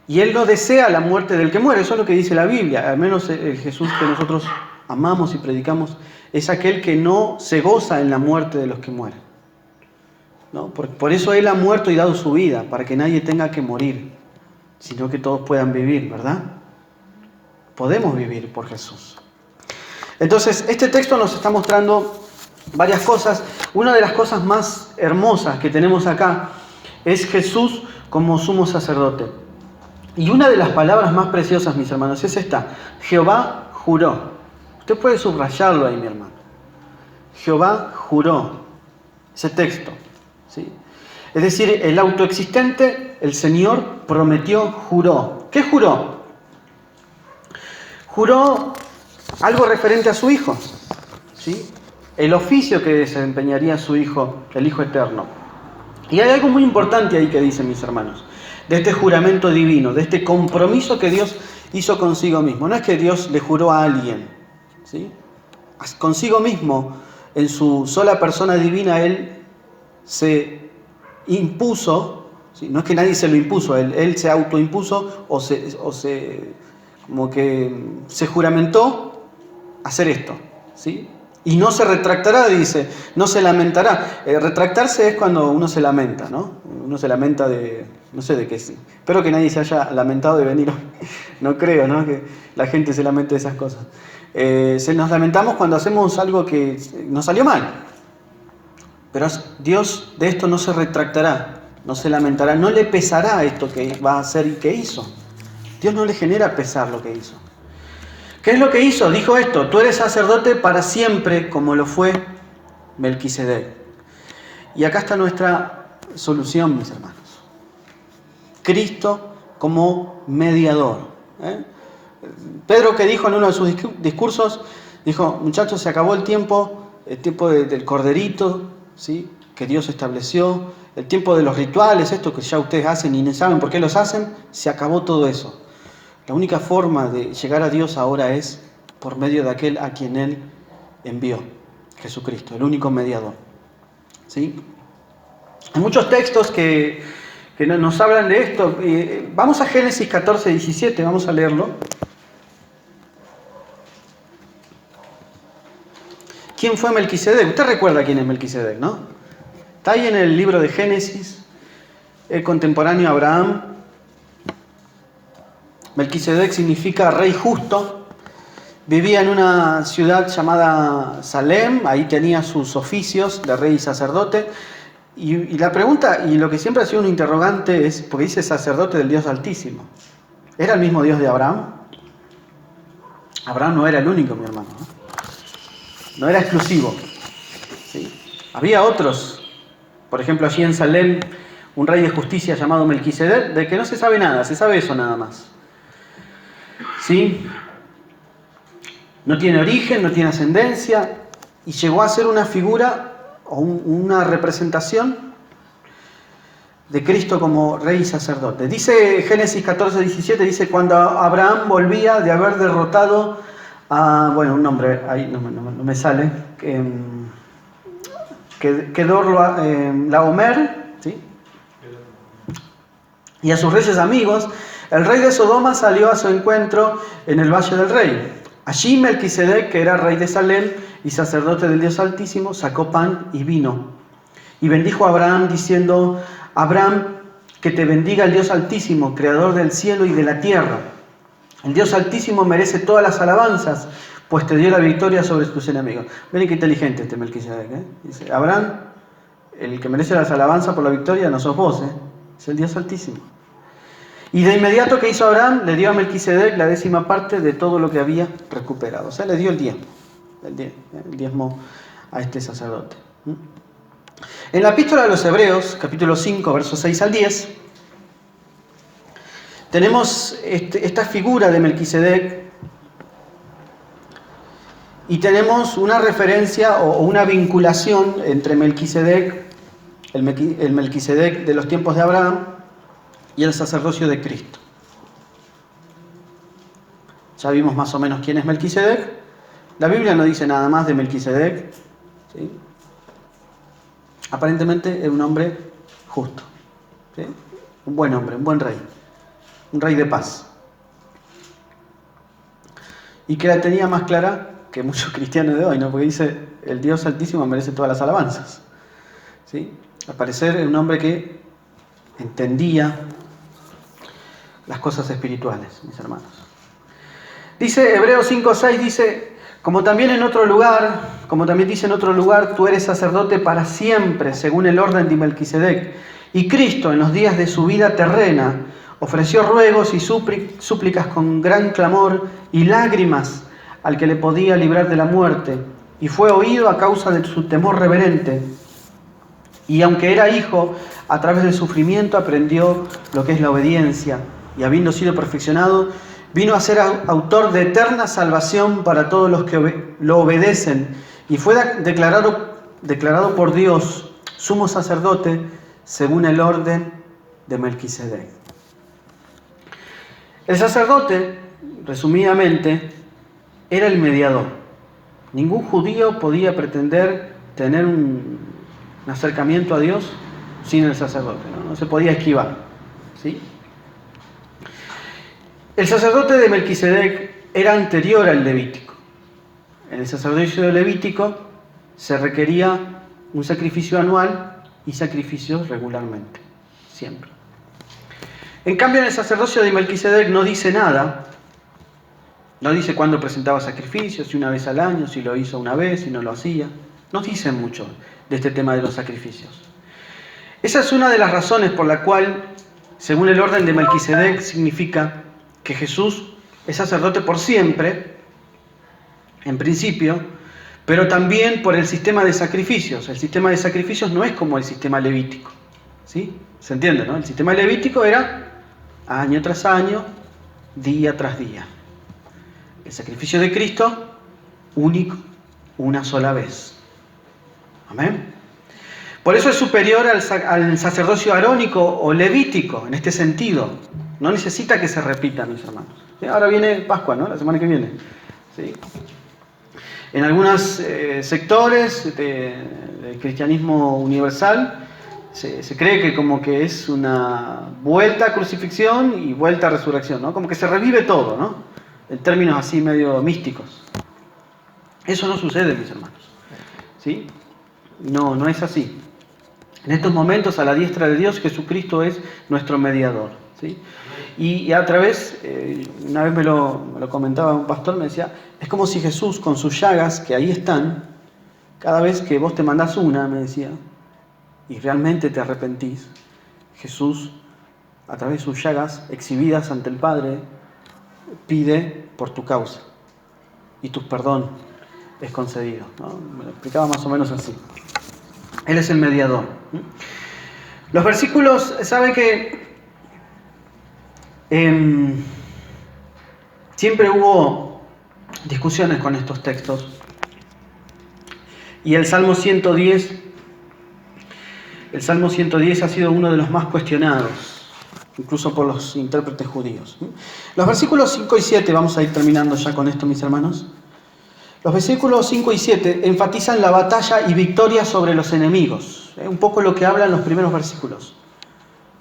[SPEAKER 2] Y Él no desea la muerte del que muere, eso es lo que dice la Biblia. Al menos el Jesús que nosotros amamos y predicamos es aquel que no se goza en la muerte de los que mueren. ¿No? Por eso Él ha muerto y dado su vida, para que nadie tenga que morir, sino que todos puedan vivir, ¿verdad? Podemos vivir por Jesús. Entonces, este texto nos está mostrando varias cosas. Una de las cosas más hermosas que tenemos acá es Jesús como sumo sacerdote. Y una de las palabras más preciosas, mis hermanos, es esta: Jehová juró. Usted puede subrayarlo ahí, mi hermano. Jehová juró. Ese texto. ¿Sí? Es decir, el autoexistente, el Señor prometió, juró. ¿Qué juró? Juró algo referente a su Hijo. ¿Sí? El oficio que desempeñaría su Hijo, el Hijo Eterno. Y hay algo muy importante ahí que dicen mis hermanos, de este juramento divino, de este compromiso que Dios hizo consigo mismo. No es que Dios le juró a alguien, ¿sí? Consigo mismo, en su sola persona divina, Él se impuso, ¿sí? No es que nadie se lo impuso, Él se autoimpuso o se juramentó hacer esto, ¿sí? Y no se retractará, dice, no se lamentará. Retractarse es cuando uno se lamenta, ¿no? Uno se lamenta de, no sé de qué sí. Espero que nadie se haya lamentado de venir hoy. No creo, ¿no? Que la gente se lamente de esas cosas. Nos lamentamos cuando hacemos algo que nos salió mal. Pero Dios de esto no se retractará, no se lamentará, no le pesará esto que va a hacer y que hizo. Dios no le genera pesar lo que hizo. ¿Qué es lo que hizo? Dijo esto: tú eres sacerdote para siempre, como lo fue Melquisedec. Y acá está nuestra solución, mis hermanos. Cristo como mediador. Pedro, que dijo en uno de sus discursos, dijo: muchachos, se acabó el tiempo del corderito, ¿sí? Que Dios estableció, el tiempo de los rituales, esto que ya ustedes hacen y no saben por qué los hacen, se acabó todo eso. La única forma de llegar a Dios ahora es por medio de aquel a quien Él envió, Jesucristo, el único mediador. ¿Sí? Hay muchos textos que nos hablan de esto. Vamos a Génesis 14, 17, vamos a leerlo. ¿Quién fue Melquisedec? Usted recuerda quién es Melquisedec, ¿no? Está ahí en el libro de Génesis, el contemporáneo a Abraham. Melquisedec significa rey justo. Vivía en una ciudad llamada Salem, ahí tenía sus oficios de rey y sacerdote. Y la pregunta, y lo que siempre ha sido un interrogante, es, porque dice sacerdote del Dios Altísimo, ¿era el mismo Dios de Abraham? Abraham no era el único, mi hermano, no era exclusivo. ¿Sí? Había otros, por ejemplo allí en Salem, un rey de justicia llamado Melquisedec, de que no se sabe nada, se sabe eso nada más. ¿Sí? No tiene origen, no tiene ascendencia, y llegó a ser una figura o una representación de Cristo como rey y sacerdote. Dice Génesis 14, 17, dice: cuando Abraham volvía de haber derrotado a, bueno, un nombre ahí no me sale, Kedorlaomer, ¿sí? Y a sus reyes amigos, el rey de Sodoma salió a su encuentro en el Valle del Rey. Allí Melquisedec, que era rey de Salem y sacerdote del Dios Altísimo, sacó pan y vino. Y bendijo a Abraham diciendo: Abraham, que te bendiga el Dios Altísimo, creador del cielo y de la tierra. El Dios Altísimo merece todas las alabanzas, pues te dio la victoria sobre tus enemigos. Miren qué inteligente este Melquisedec, ¿eh? Dice: Abraham, el que merece las alabanzas por la victoria no sos vos, es el Dios Altísimo. Y de inmediato, ¿qué hizo Abraham? Le dio a Melquisedec la 10ª parte de todo lo que había recuperado. O sea, le dio el diezmo a este sacerdote. En la epístola a los Hebreos, capítulo 5, versos 6 al 10, tenemos esta figura de Melquisedec y tenemos una referencia o una vinculación entre Melquisedec, el Melquisedec de los tiempos de Abraham y el sacerdocio de Cristo. Ya vimos más o menos quién es Melquisedec. La Biblia no dice nada más de Melquisedec, ¿sí? Aparentemente es un hombre justo, ¿sí? Un buen hombre, un buen rey, un rey de paz. Y que la tenía más clara que muchos cristianos de hoy, ¿no? Porque dice, el Dios Altísimo merece todas las alabanzas, ¿sí? Al parecer era un hombre que entendía las cosas espirituales, mis hermanos. Dice Hebreos 5:6, dice, como también dice en otro lugar, tú eres sacerdote para siempre, según el orden de Melquisedec. Y Cristo, en los días de su vida terrena, ofreció ruegos y súplicas con gran clamor y lágrimas al que le podía librar de la muerte, y fue oído a causa de su temor reverente. Y aunque era hijo, a través del sufrimiento aprendió lo que es la obediencia, y habiendo sido perfeccionado, vino a ser autor de eterna salvación para todos los que lo obedecen, y fue declarado por Dios sumo sacerdote según el orden de Melquisedec. El sacerdote, resumidamente, era el mediador. Ningún judío podía pretender tener un acercamiento a Dios sin el sacerdote, no se podía esquivar, ¿sí? El sacerdote de Melquisedec era anterior al levítico. En el sacerdocio levítico se requería un sacrificio anual y sacrificios regularmente, siempre. En cambio, en el sacerdocio de Melquisedec no dice nada. No dice cuándo presentaba sacrificios, si una vez al año, si lo hizo una vez, si no lo hacía. No dice mucho de este tema de los sacrificios. Esa es una de las razones por la cual, según el orden de Melquisedec, significa que Jesús es sacerdote por siempre, en principio, pero también por el sistema de sacrificios. El sistema de sacrificios no es como el sistema levítico, ¿sí? ¿Se entiende, no? El sistema levítico era año tras año, día tras día. El sacrificio de Cristo, único, una sola vez. Amén. Por eso es superior al sacerdocio arónico o levítico, en este sentido. No necesita que se repita, mis hermanos. ¿Sí? Ahora viene Pascua, ¿no? La semana que viene. ¿Sí? En algunos sectores del cristianismo universal se cree que como que es una vuelta a crucifixión y vuelta a resurrección, ¿no? Como que se revive todo, ¿no? En términos así medio místicos. Eso no sucede, mis hermanos, ¿sí? No es así. En estos momentos, a la diestra de Dios, Jesucristo es nuestro mediador, ¿sí? Y a través, una vez me lo comentaba un pastor, me decía, es como si Jesús con sus llagas, que ahí están, cada vez que vos te mandás una, me decía, y realmente te arrepentís, Jesús, a través de sus llagas exhibidas ante el Padre, pide por tu causa, y tu perdón es concedido, ¿no? Me lo explicaba más o menos así. Él es el mediador. Los versículos, saben que siempre hubo discusiones con estos textos. Y el Salmo 110 ha sido uno de los más cuestionados, incluso por los intérpretes judíos. Los versículos 5 y 7, vamos a ir terminando ya con esto, mis hermanos. Los versículos 5 y 7 enfatizan la batalla y victoria sobre los enemigos. Un poco lo que hablan los primeros versículos.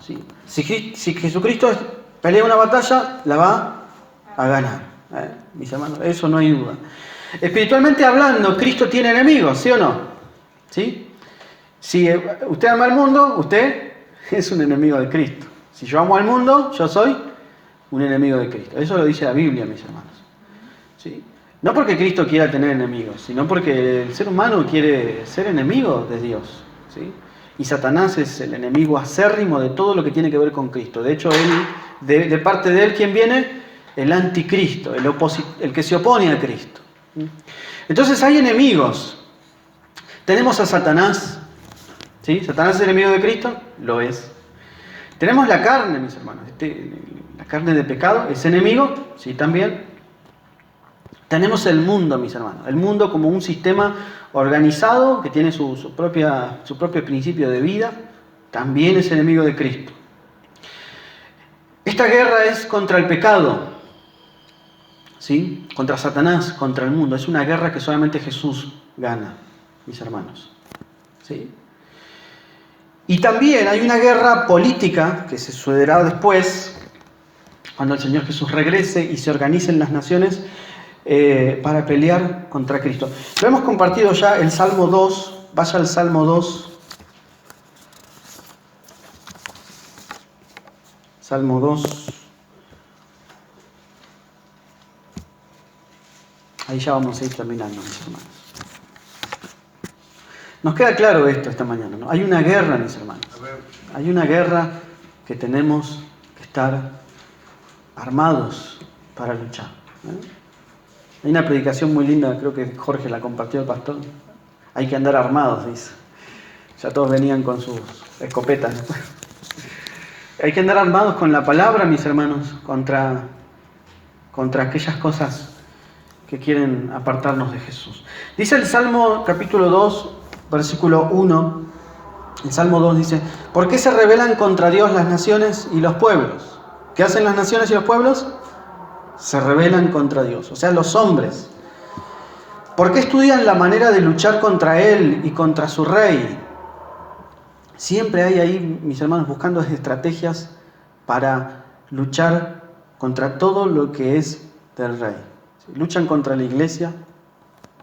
[SPEAKER 2] ¿Sí? Si Jesucristo pelea una batalla, la va a ganar. Mis hermanos, eso no hay duda. Espiritualmente hablando, Cristo tiene enemigos, ¿sí o no? ¿Sí? Si usted ama al mundo, usted es un enemigo de Cristo. Si yo amo al mundo, yo soy un enemigo de Cristo. Eso lo dice la Biblia, mis hermanos. ¿Sí? No porque Cristo quiera tener enemigos, sino porque el ser humano quiere ser enemigo de Dios, ¿sí? Y Satanás es el enemigo acérrimo de todo lo que tiene que ver con Cristo. De hecho, de parte de él, ¿quién viene? El anticristo, el que se opone a Cristo. Entonces hay enemigos. Tenemos a Satanás, ¿Sí? ¿Satanás es enemigo de Cristo? Lo es. Tenemos la carne, mis hermanos. La carne de pecado es enemigo, sí, también. Tenemos el mundo, mis hermanos. El mundo como un sistema organizado que tiene su propio principio de vida, también es enemigo de Cristo. Esta guerra es contra el pecado, ¿sí? Contra Satanás, contra el mundo. Es una guerra que solamente Jesús gana, mis hermanos, ¿sí? Y también hay una guerra política que se sucederá después, cuando el Señor Jesús regrese y se organicen las naciones para pelear contra Cristo. Lo hemos compartido ya el Salmo 2, vaya al Salmo 2. Salmo 2. Ahí ya vamos a ir terminando, mis hermanos. Nos queda claro esto esta mañana, ¿no? Hay una guerra, mis hermanos. Hay una guerra que tenemos que estar armados para luchar, ¿eh? Hay una predicación muy linda, creo que Jorge la compartió el pastor. Hay que andar armados, dice. Ya todos venían con sus escopetas, ¿no? Hay que andar armados con la palabra, mis hermanos, contra aquellas cosas que quieren apartarnos de Jesús. Dice el Salmo capítulo 2, versículo 1, el Salmo 2 dice: ¿por qué se rebelan contra Dios las naciones y los pueblos? ¿Qué hacen las naciones y los pueblos? Se rebelan contra Dios, o sea, los hombres. ¿Por qué estudian la manera de luchar contra Él y contra su rey? Siempre hay ahí, mis hermanos, buscando estrategias para luchar contra todo lo que es del rey. ¿Sí? Luchan contra la iglesia,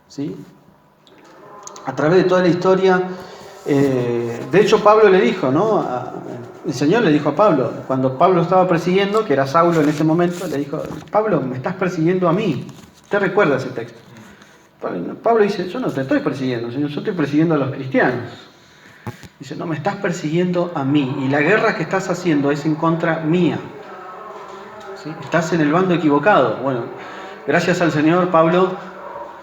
[SPEAKER 2] ¿sí? A través de toda la historia. De hecho, Pablo le dijo, ¿no? El Señor le dijo a Pablo, cuando Pablo estaba persiguiendo, que era Saulo en ese momento, le dijo: Pablo, me estás persiguiendo a mí. ¿Usted recuerda ese texto? Pablo dice: yo no te estoy persiguiendo, Señor, yo estoy persiguiendo a los cristianos. Dice: no, me estás persiguiendo a mí, y la guerra que estás haciendo es en contra mía, ¿sí? Estás en el bando equivocado. Bueno, gracias al Señor, Pablo,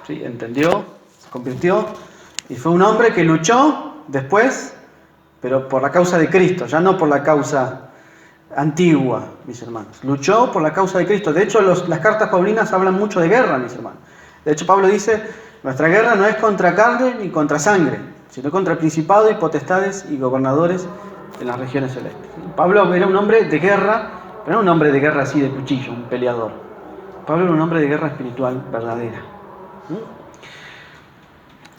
[SPEAKER 2] ¿sí?, entendió, se convirtió, y fue un hombre que luchó después, pero por la causa de Cristo, ya no por la causa antigua, mis hermanos. Luchó por la causa de Cristo. De hecho, las cartas paulinas hablan mucho de guerra, mis hermanos. De hecho, Pablo dice: nuestra guerra no es contra carne ni contra sangre, sino contra principados y potestades y gobernadores en las regiones celestes. Pablo era un hombre de guerra, pero no un hombre de guerra así de cuchillo, un peleador. Pablo era un hombre de guerra espiritual verdadera.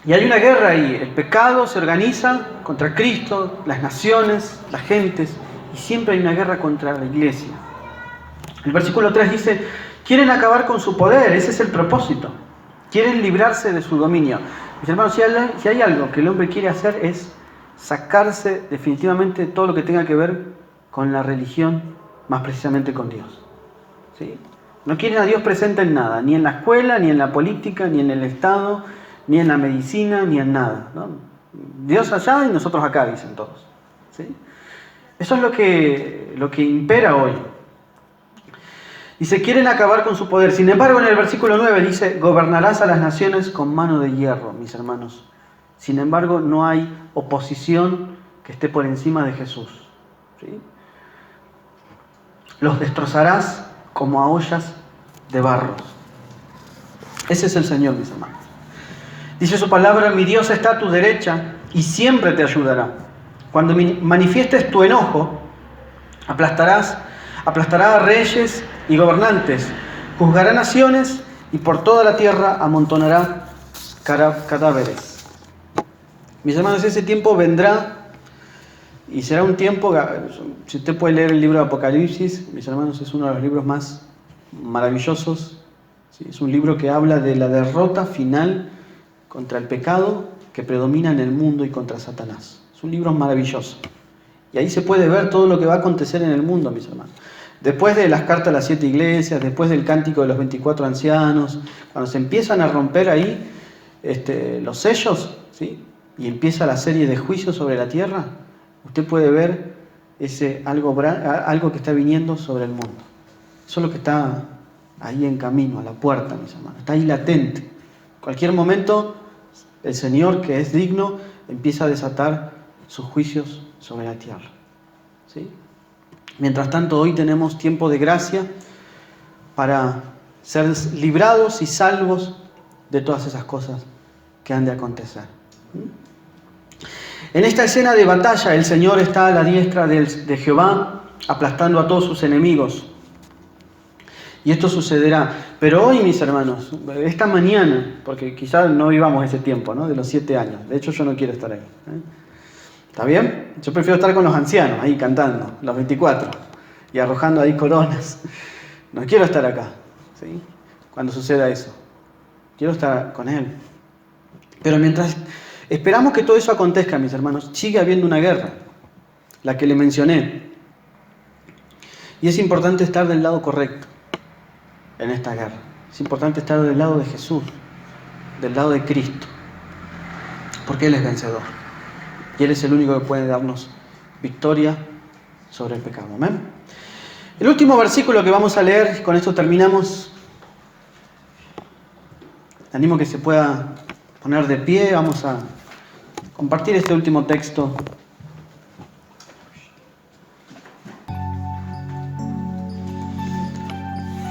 [SPEAKER 2] Y hay una guerra ahí. El pecado se organiza contra Cristo, las naciones, las gentes, y siempre hay una guerra contra la iglesia. El versículo 3 dice: quieren acabar con su poder, ese es el propósito. Quieren librarse de su dominio. Mis hermanos, si hay algo que el hombre quiere hacer, es sacarse definitivamente todo lo que tenga que ver con la religión, más precisamente con Dios, ¿sí? No quieren a Dios presente en nada, ni en la escuela, ni en la política, ni en el Estado, ni en la medicina, ni en nada, ¿no? Dios allá y nosotros acá, dicen todos, ¿sí? Eso es lo que impera hoy. Dice: quieren acabar con su poder. Sin embargo, en el versículo 9 dice: gobernarás a las naciones con mano de hierro, mis hermanos. Sin embargo, no hay oposición que esté por encima de Jesús, ¿sí? Los destrozarás como a ollas de barro. Ese es el Señor, mis hermanos. Dice su palabra: mi Dios está a tu derecha y siempre te ayudará. Cuando manifiestes tu enojo, aplastará a reyes y gobernantes, juzgará naciones y por toda la tierra amontonará cadáveres. Mis hermanos, ese tiempo vendrá y será un tiempo, si usted puede leer el libro de Apocalipsis, mis hermanos, es uno de los libros más maravillosos, ¿sí? Es un libro que habla de la derrota final contra el pecado que predomina en el mundo y contra Satanás. Es un libro maravilloso. Y ahí se puede ver todo lo que va a acontecer en el mundo, mis hermanos. Después de las cartas a las 7 iglesias, después del cántico de los 24 ancianos, cuando se empiezan a romper ahí los sellos, ¿sí?, y empieza la serie de juicios sobre la tierra, usted puede ver algo que está viniendo sobre el mundo. Eso es lo que está ahí en camino, a la puerta, mis hermanos. Está ahí latente. En cualquier momento, el Señor, que es digno, empieza a desatar sus juicios sobre la tierra. ¿Sí? Mientras tanto, hoy tenemos tiempo de gracia para ser librados y salvos de todas esas cosas que han de acontecer. En esta escena de batalla, el Señor está a la diestra de Jehová, aplastando a todos sus enemigos. Y esto sucederá. Pero hoy, mis hermanos, esta mañana, porque quizás no vivamos ese tiempo, ¿no? De los 7 años. De hecho, yo no quiero estar ahí. ¿Está bien? Yo prefiero estar con los ancianos, ahí cantando, los 24, y arrojando ahí coronas. No quiero estar acá, ¿sí? Cuando suceda eso. Quiero estar con Él. Pero mientras esperamos que todo eso acontezca, mis hermanos, sigue habiendo una guerra, la que le mencioné. Y es importante estar del lado correcto en esta guerra. Es importante estar del lado de Jesús, del lado de Cristo, porque Él es vencedor. Y Él es el único que puede darnos victoria sobre el pecado. ¿Amén? El último versículo que vamos a leer, con esto terminamos. Te animo que se pueda poner de pie. Vamos a compartir este último texto.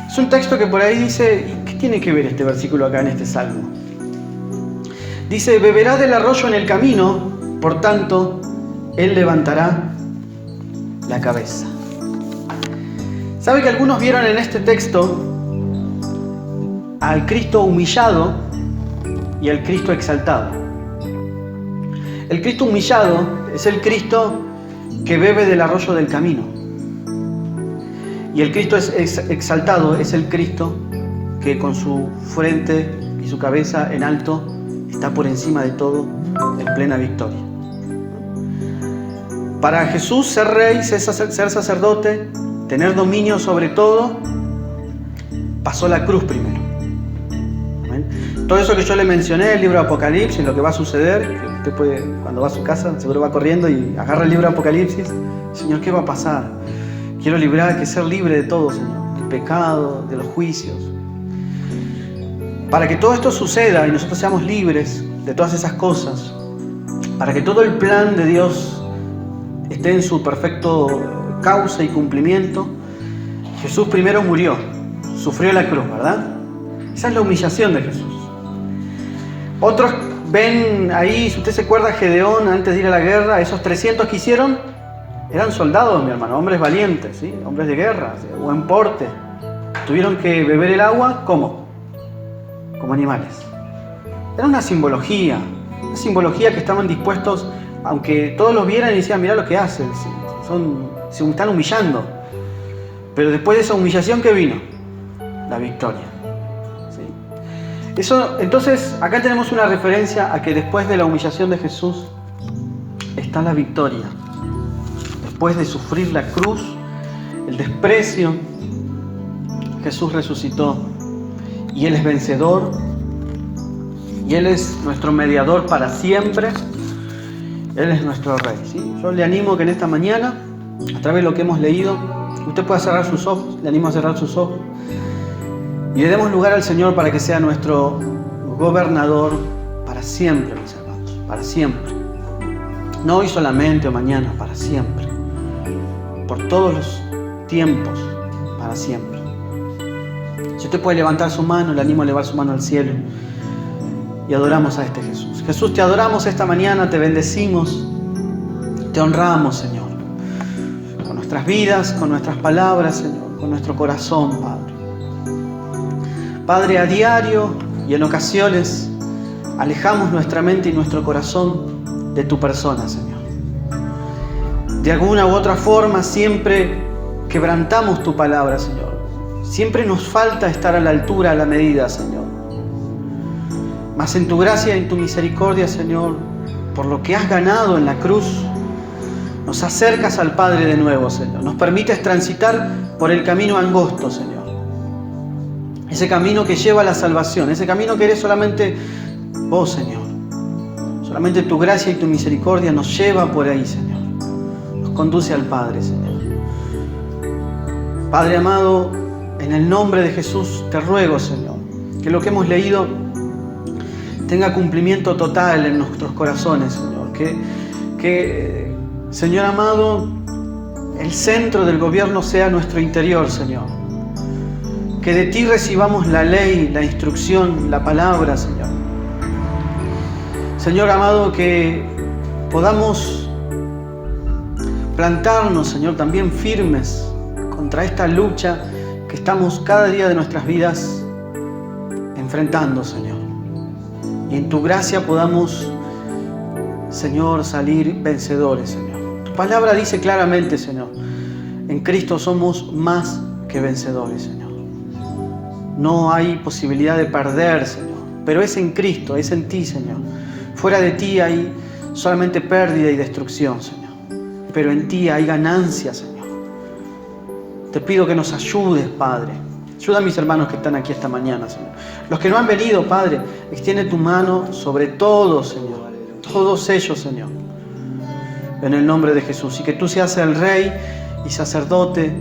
[SPEAKER 2] Es un texto que por ahí dice, ¿qué tiene que ver este versículo acá en este salmo? Dice, beberá del arroyo en el camino, por tanto, Él levantará la cabeza. ¿Sabe que algunos vieron en este texto al Cristo humillado y al Cristo exaltado? El Cristo humillado es el Cristo que bebe del arroyo del camino. Y el Cristo exaltado es el Cristo que con su frente y su cabeza en alto está por encima de todo en plena victoria. Para Jesús ser rey, ser sacerdote, tener dominio sobre todo, pasó la cruz primero. ¿Amén? Todo eso que yo le mencioné, el libro de Apocalipsis, lo que va a suceder, que usted puede, cuando va a su casa, seguro va corriendo y agarra el libro de Apocalipsis. Señor, ¿qué va a pasar? Quiero ser libre de todo, Señor, del pecado, de los juicios. Para que todo esto suceda y nosotros seamos libres de todas esas cosas, para que todo el plan de Dios esté en su perfecto causa y cumplimiento, Jesús primero murió, sufrió la cruz, ¿verdad? Esa es la humillación de Jesús. Otros ven ahí, si usted se acuerda, Gedeón, antes de ir a la guerra, esos 300 que hicieron, eran soldados, mi hermano, hombres valientes, ¿sí? Hombres de guerra, de buen porte. Tuvieron que beber el agua, ¿cómo? Como animales. Era una simbología que estaban dispuestos, aunque todos los vieran y decían, mirá lo que hacen, se están humillando. Pero después de esa humillación, ¿qué vino? La victoria. ¿Sí? Entonces, acá tenemos una referencia a que después de la humillación de Jesús está la victoria. Después de sufrir la cruz, el desprecio, Jesús resucitó y Él es vencedor y Él es nuestro mediador para siempre. Él es nuestro Rey, ¿sí? Yo le animo que en esta mañana, a través de lo que hemos leído, usted pueda cerrar sus ojos, le animo a cerrar sus ojos y le demos lugar al Señor para que sea nuestro gobernador para siempre, mis hermanos, para siempre. No hoy solamente o mañana, para siempre. Por todos los tiempos, para siempre. Si usted puede levantar su mano, le animo a elevar su mano al cielo y adoramos a este Jesús. Jesús, te adoramos esta mañana, te bendecimos, te honramos, Señor, con nuestras vidas, con nuestras palabras, Señor, con nuestro corazón, Padre. Padre, a diario y en ocasiones alejamos nuestra mente y nuestro corazón de tu persona, Señor. De alguna u otra forma siempre quebrantamos tu palabra, Señor. Siempre nos falta estar a la altura, a la medida, Señor. Mas en tu gracia y en tu misericordia, Señor, por lo que has ganado en la cruz, nos acercas al Padre de nuevo, Señor. Nos permites transitar por el camino angosto, Señor. Ese camino que lleva a la salvación, ese camino que eres solamente vos, Señor. Solamente tu gracia y tu misericordia nos lleva por ahí, Señor. Nos conduce al Padre, Señor. Padre amado, en el nombre de Jesús te ruego, Señor, que lo que hemos leído tenga cumplimiento total en nuestros corazones, Señor. Que Que, Señor amado, el centro del gobierno sea nuestro interior, Señor. Que de ti recibamos la ley, la instrucción, la palabra, Señor. Señor amado, que podamos plantarnos, Señor, también firmes contra esta lucha que estamos cada día de nuestras vidas enfrentando, Señor. Y en tu gracia podamos, Señor, salir vencedores, Señor. Tu palabra dice claramente, Señor, en Cristo somos más que vencedores, Señor. No hay posibilidad de perder, Señor, pero es en Cristo, es en ti, Señor. Fuera de ti hay solamente pérdida y destrucción, Señor. Pero en ti hay ganancia, Señor. Te pido que nos ayudes, Padre. Ayuda a mis hermanos que están aquí esta mañana, Señor. Los que no han venido, Padre, extiende tu mano sobre todos, Señor. Todos ellos, Señor. En el nombre de Jesús. Y que tú seas el Rey y sacerdote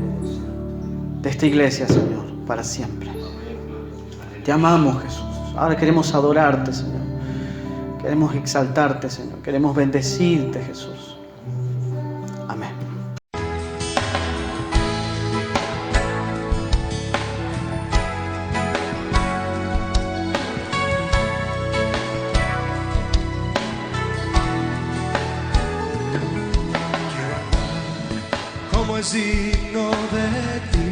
[SPEAKER 2] de esta iglesia, Señor, para siempre. Te amamos, Jesús. Ahora queremos adorarte, Señor. Queremos exaltarte, Señor. Queremos bendecirte, Jesús. Amén.
[SPEAKER 1] Como es digno de ti,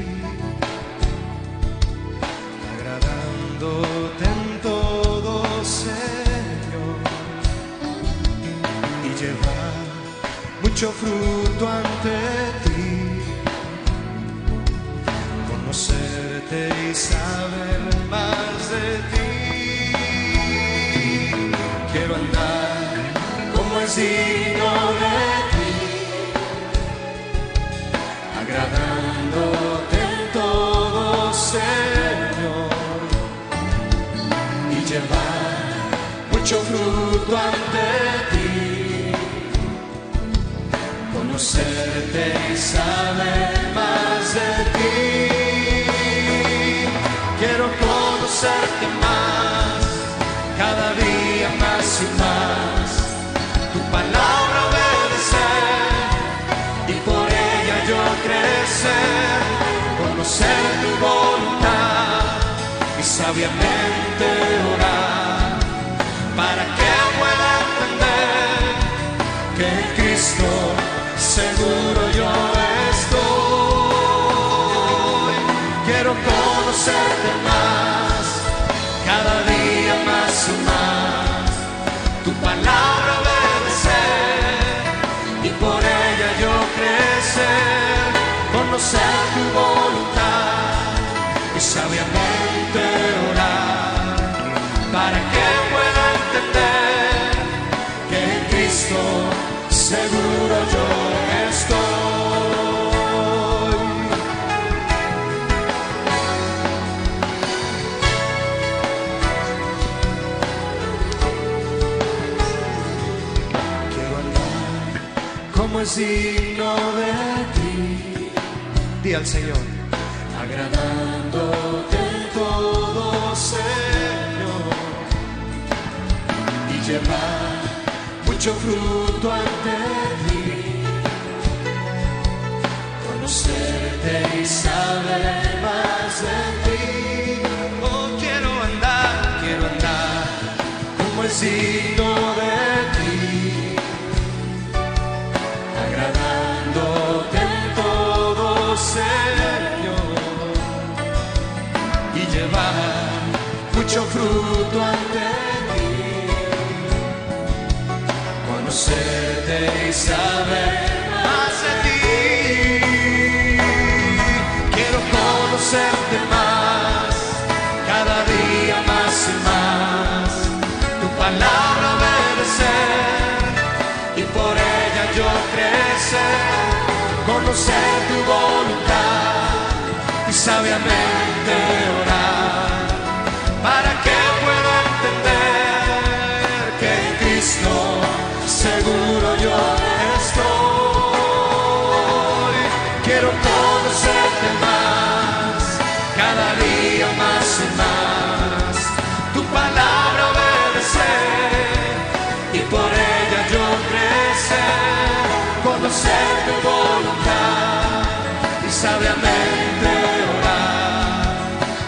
[SPEAKER 1] agradándote en todo, Señor, y llevar mucho fruto ante ti, conocerte y saber más de ti. Quiero andar como es digno de ti, agradándote en todo, Señor, y llevar mucho fruto ante ti, conocerte y saber más de ti. Quiero conocerte más, cada día más y más, tu palabra obedecer y por ella yo crecer, conocer tu voluntad y sabiamente orar, para que pueda entender que en Cristo seguro yo estoy. Quiero conocerte más, cada día más y más, tu palabra obedecer y por ella yo crecer, conocer tu voluntad y sabiamente orar, para que pueda entender que en Cristo seguro yo estoy. Quiero andar como es digno de ti. Di al Señor, agradándote en todo, Señor, y llevar mucho fruto ante ti, conocerte y saber más de ti. Oh, quiero andar como es digno de ti, agradándote en todo, Señor, y llevar mucho fruto ante ti, conocerte y saber más de ti. Quiero conocerte más, cada día más y más, tu palabra obedecer y por ella yo crecer, conocer tu voluntad y sabiamente orar, para que pueda entender conocer tu voluntad y sabiamente orar,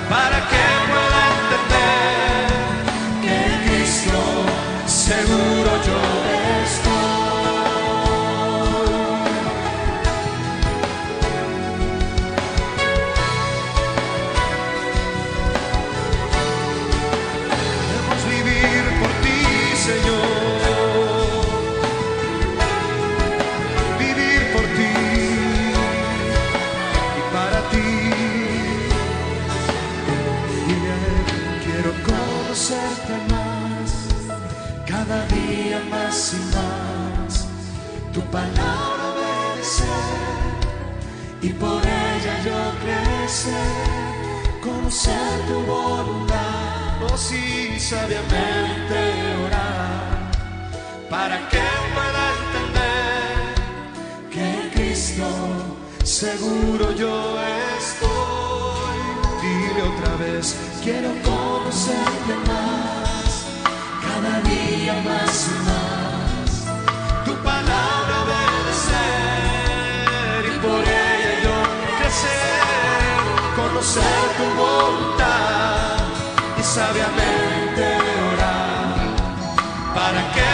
[SPEAKER 1] para que pueda entender que en Cristo seguro yo estoy. Debemos vivir por ti, Señor, vivir por ti y para ti. Dile a Él, quiero conocerte más, cada día más y más, tu palabra obedecer y por ella yo crecer, conocer tu voluntad, oh sí, sabiamente orar, para que pueda entender que en Cristo seguro yo estoy. Dile otra vez, quiero conocerte más, cada día más y más, tu palabra obedecer y por ella yo crecer, conocer tu voluntad y sabiamente orar, para que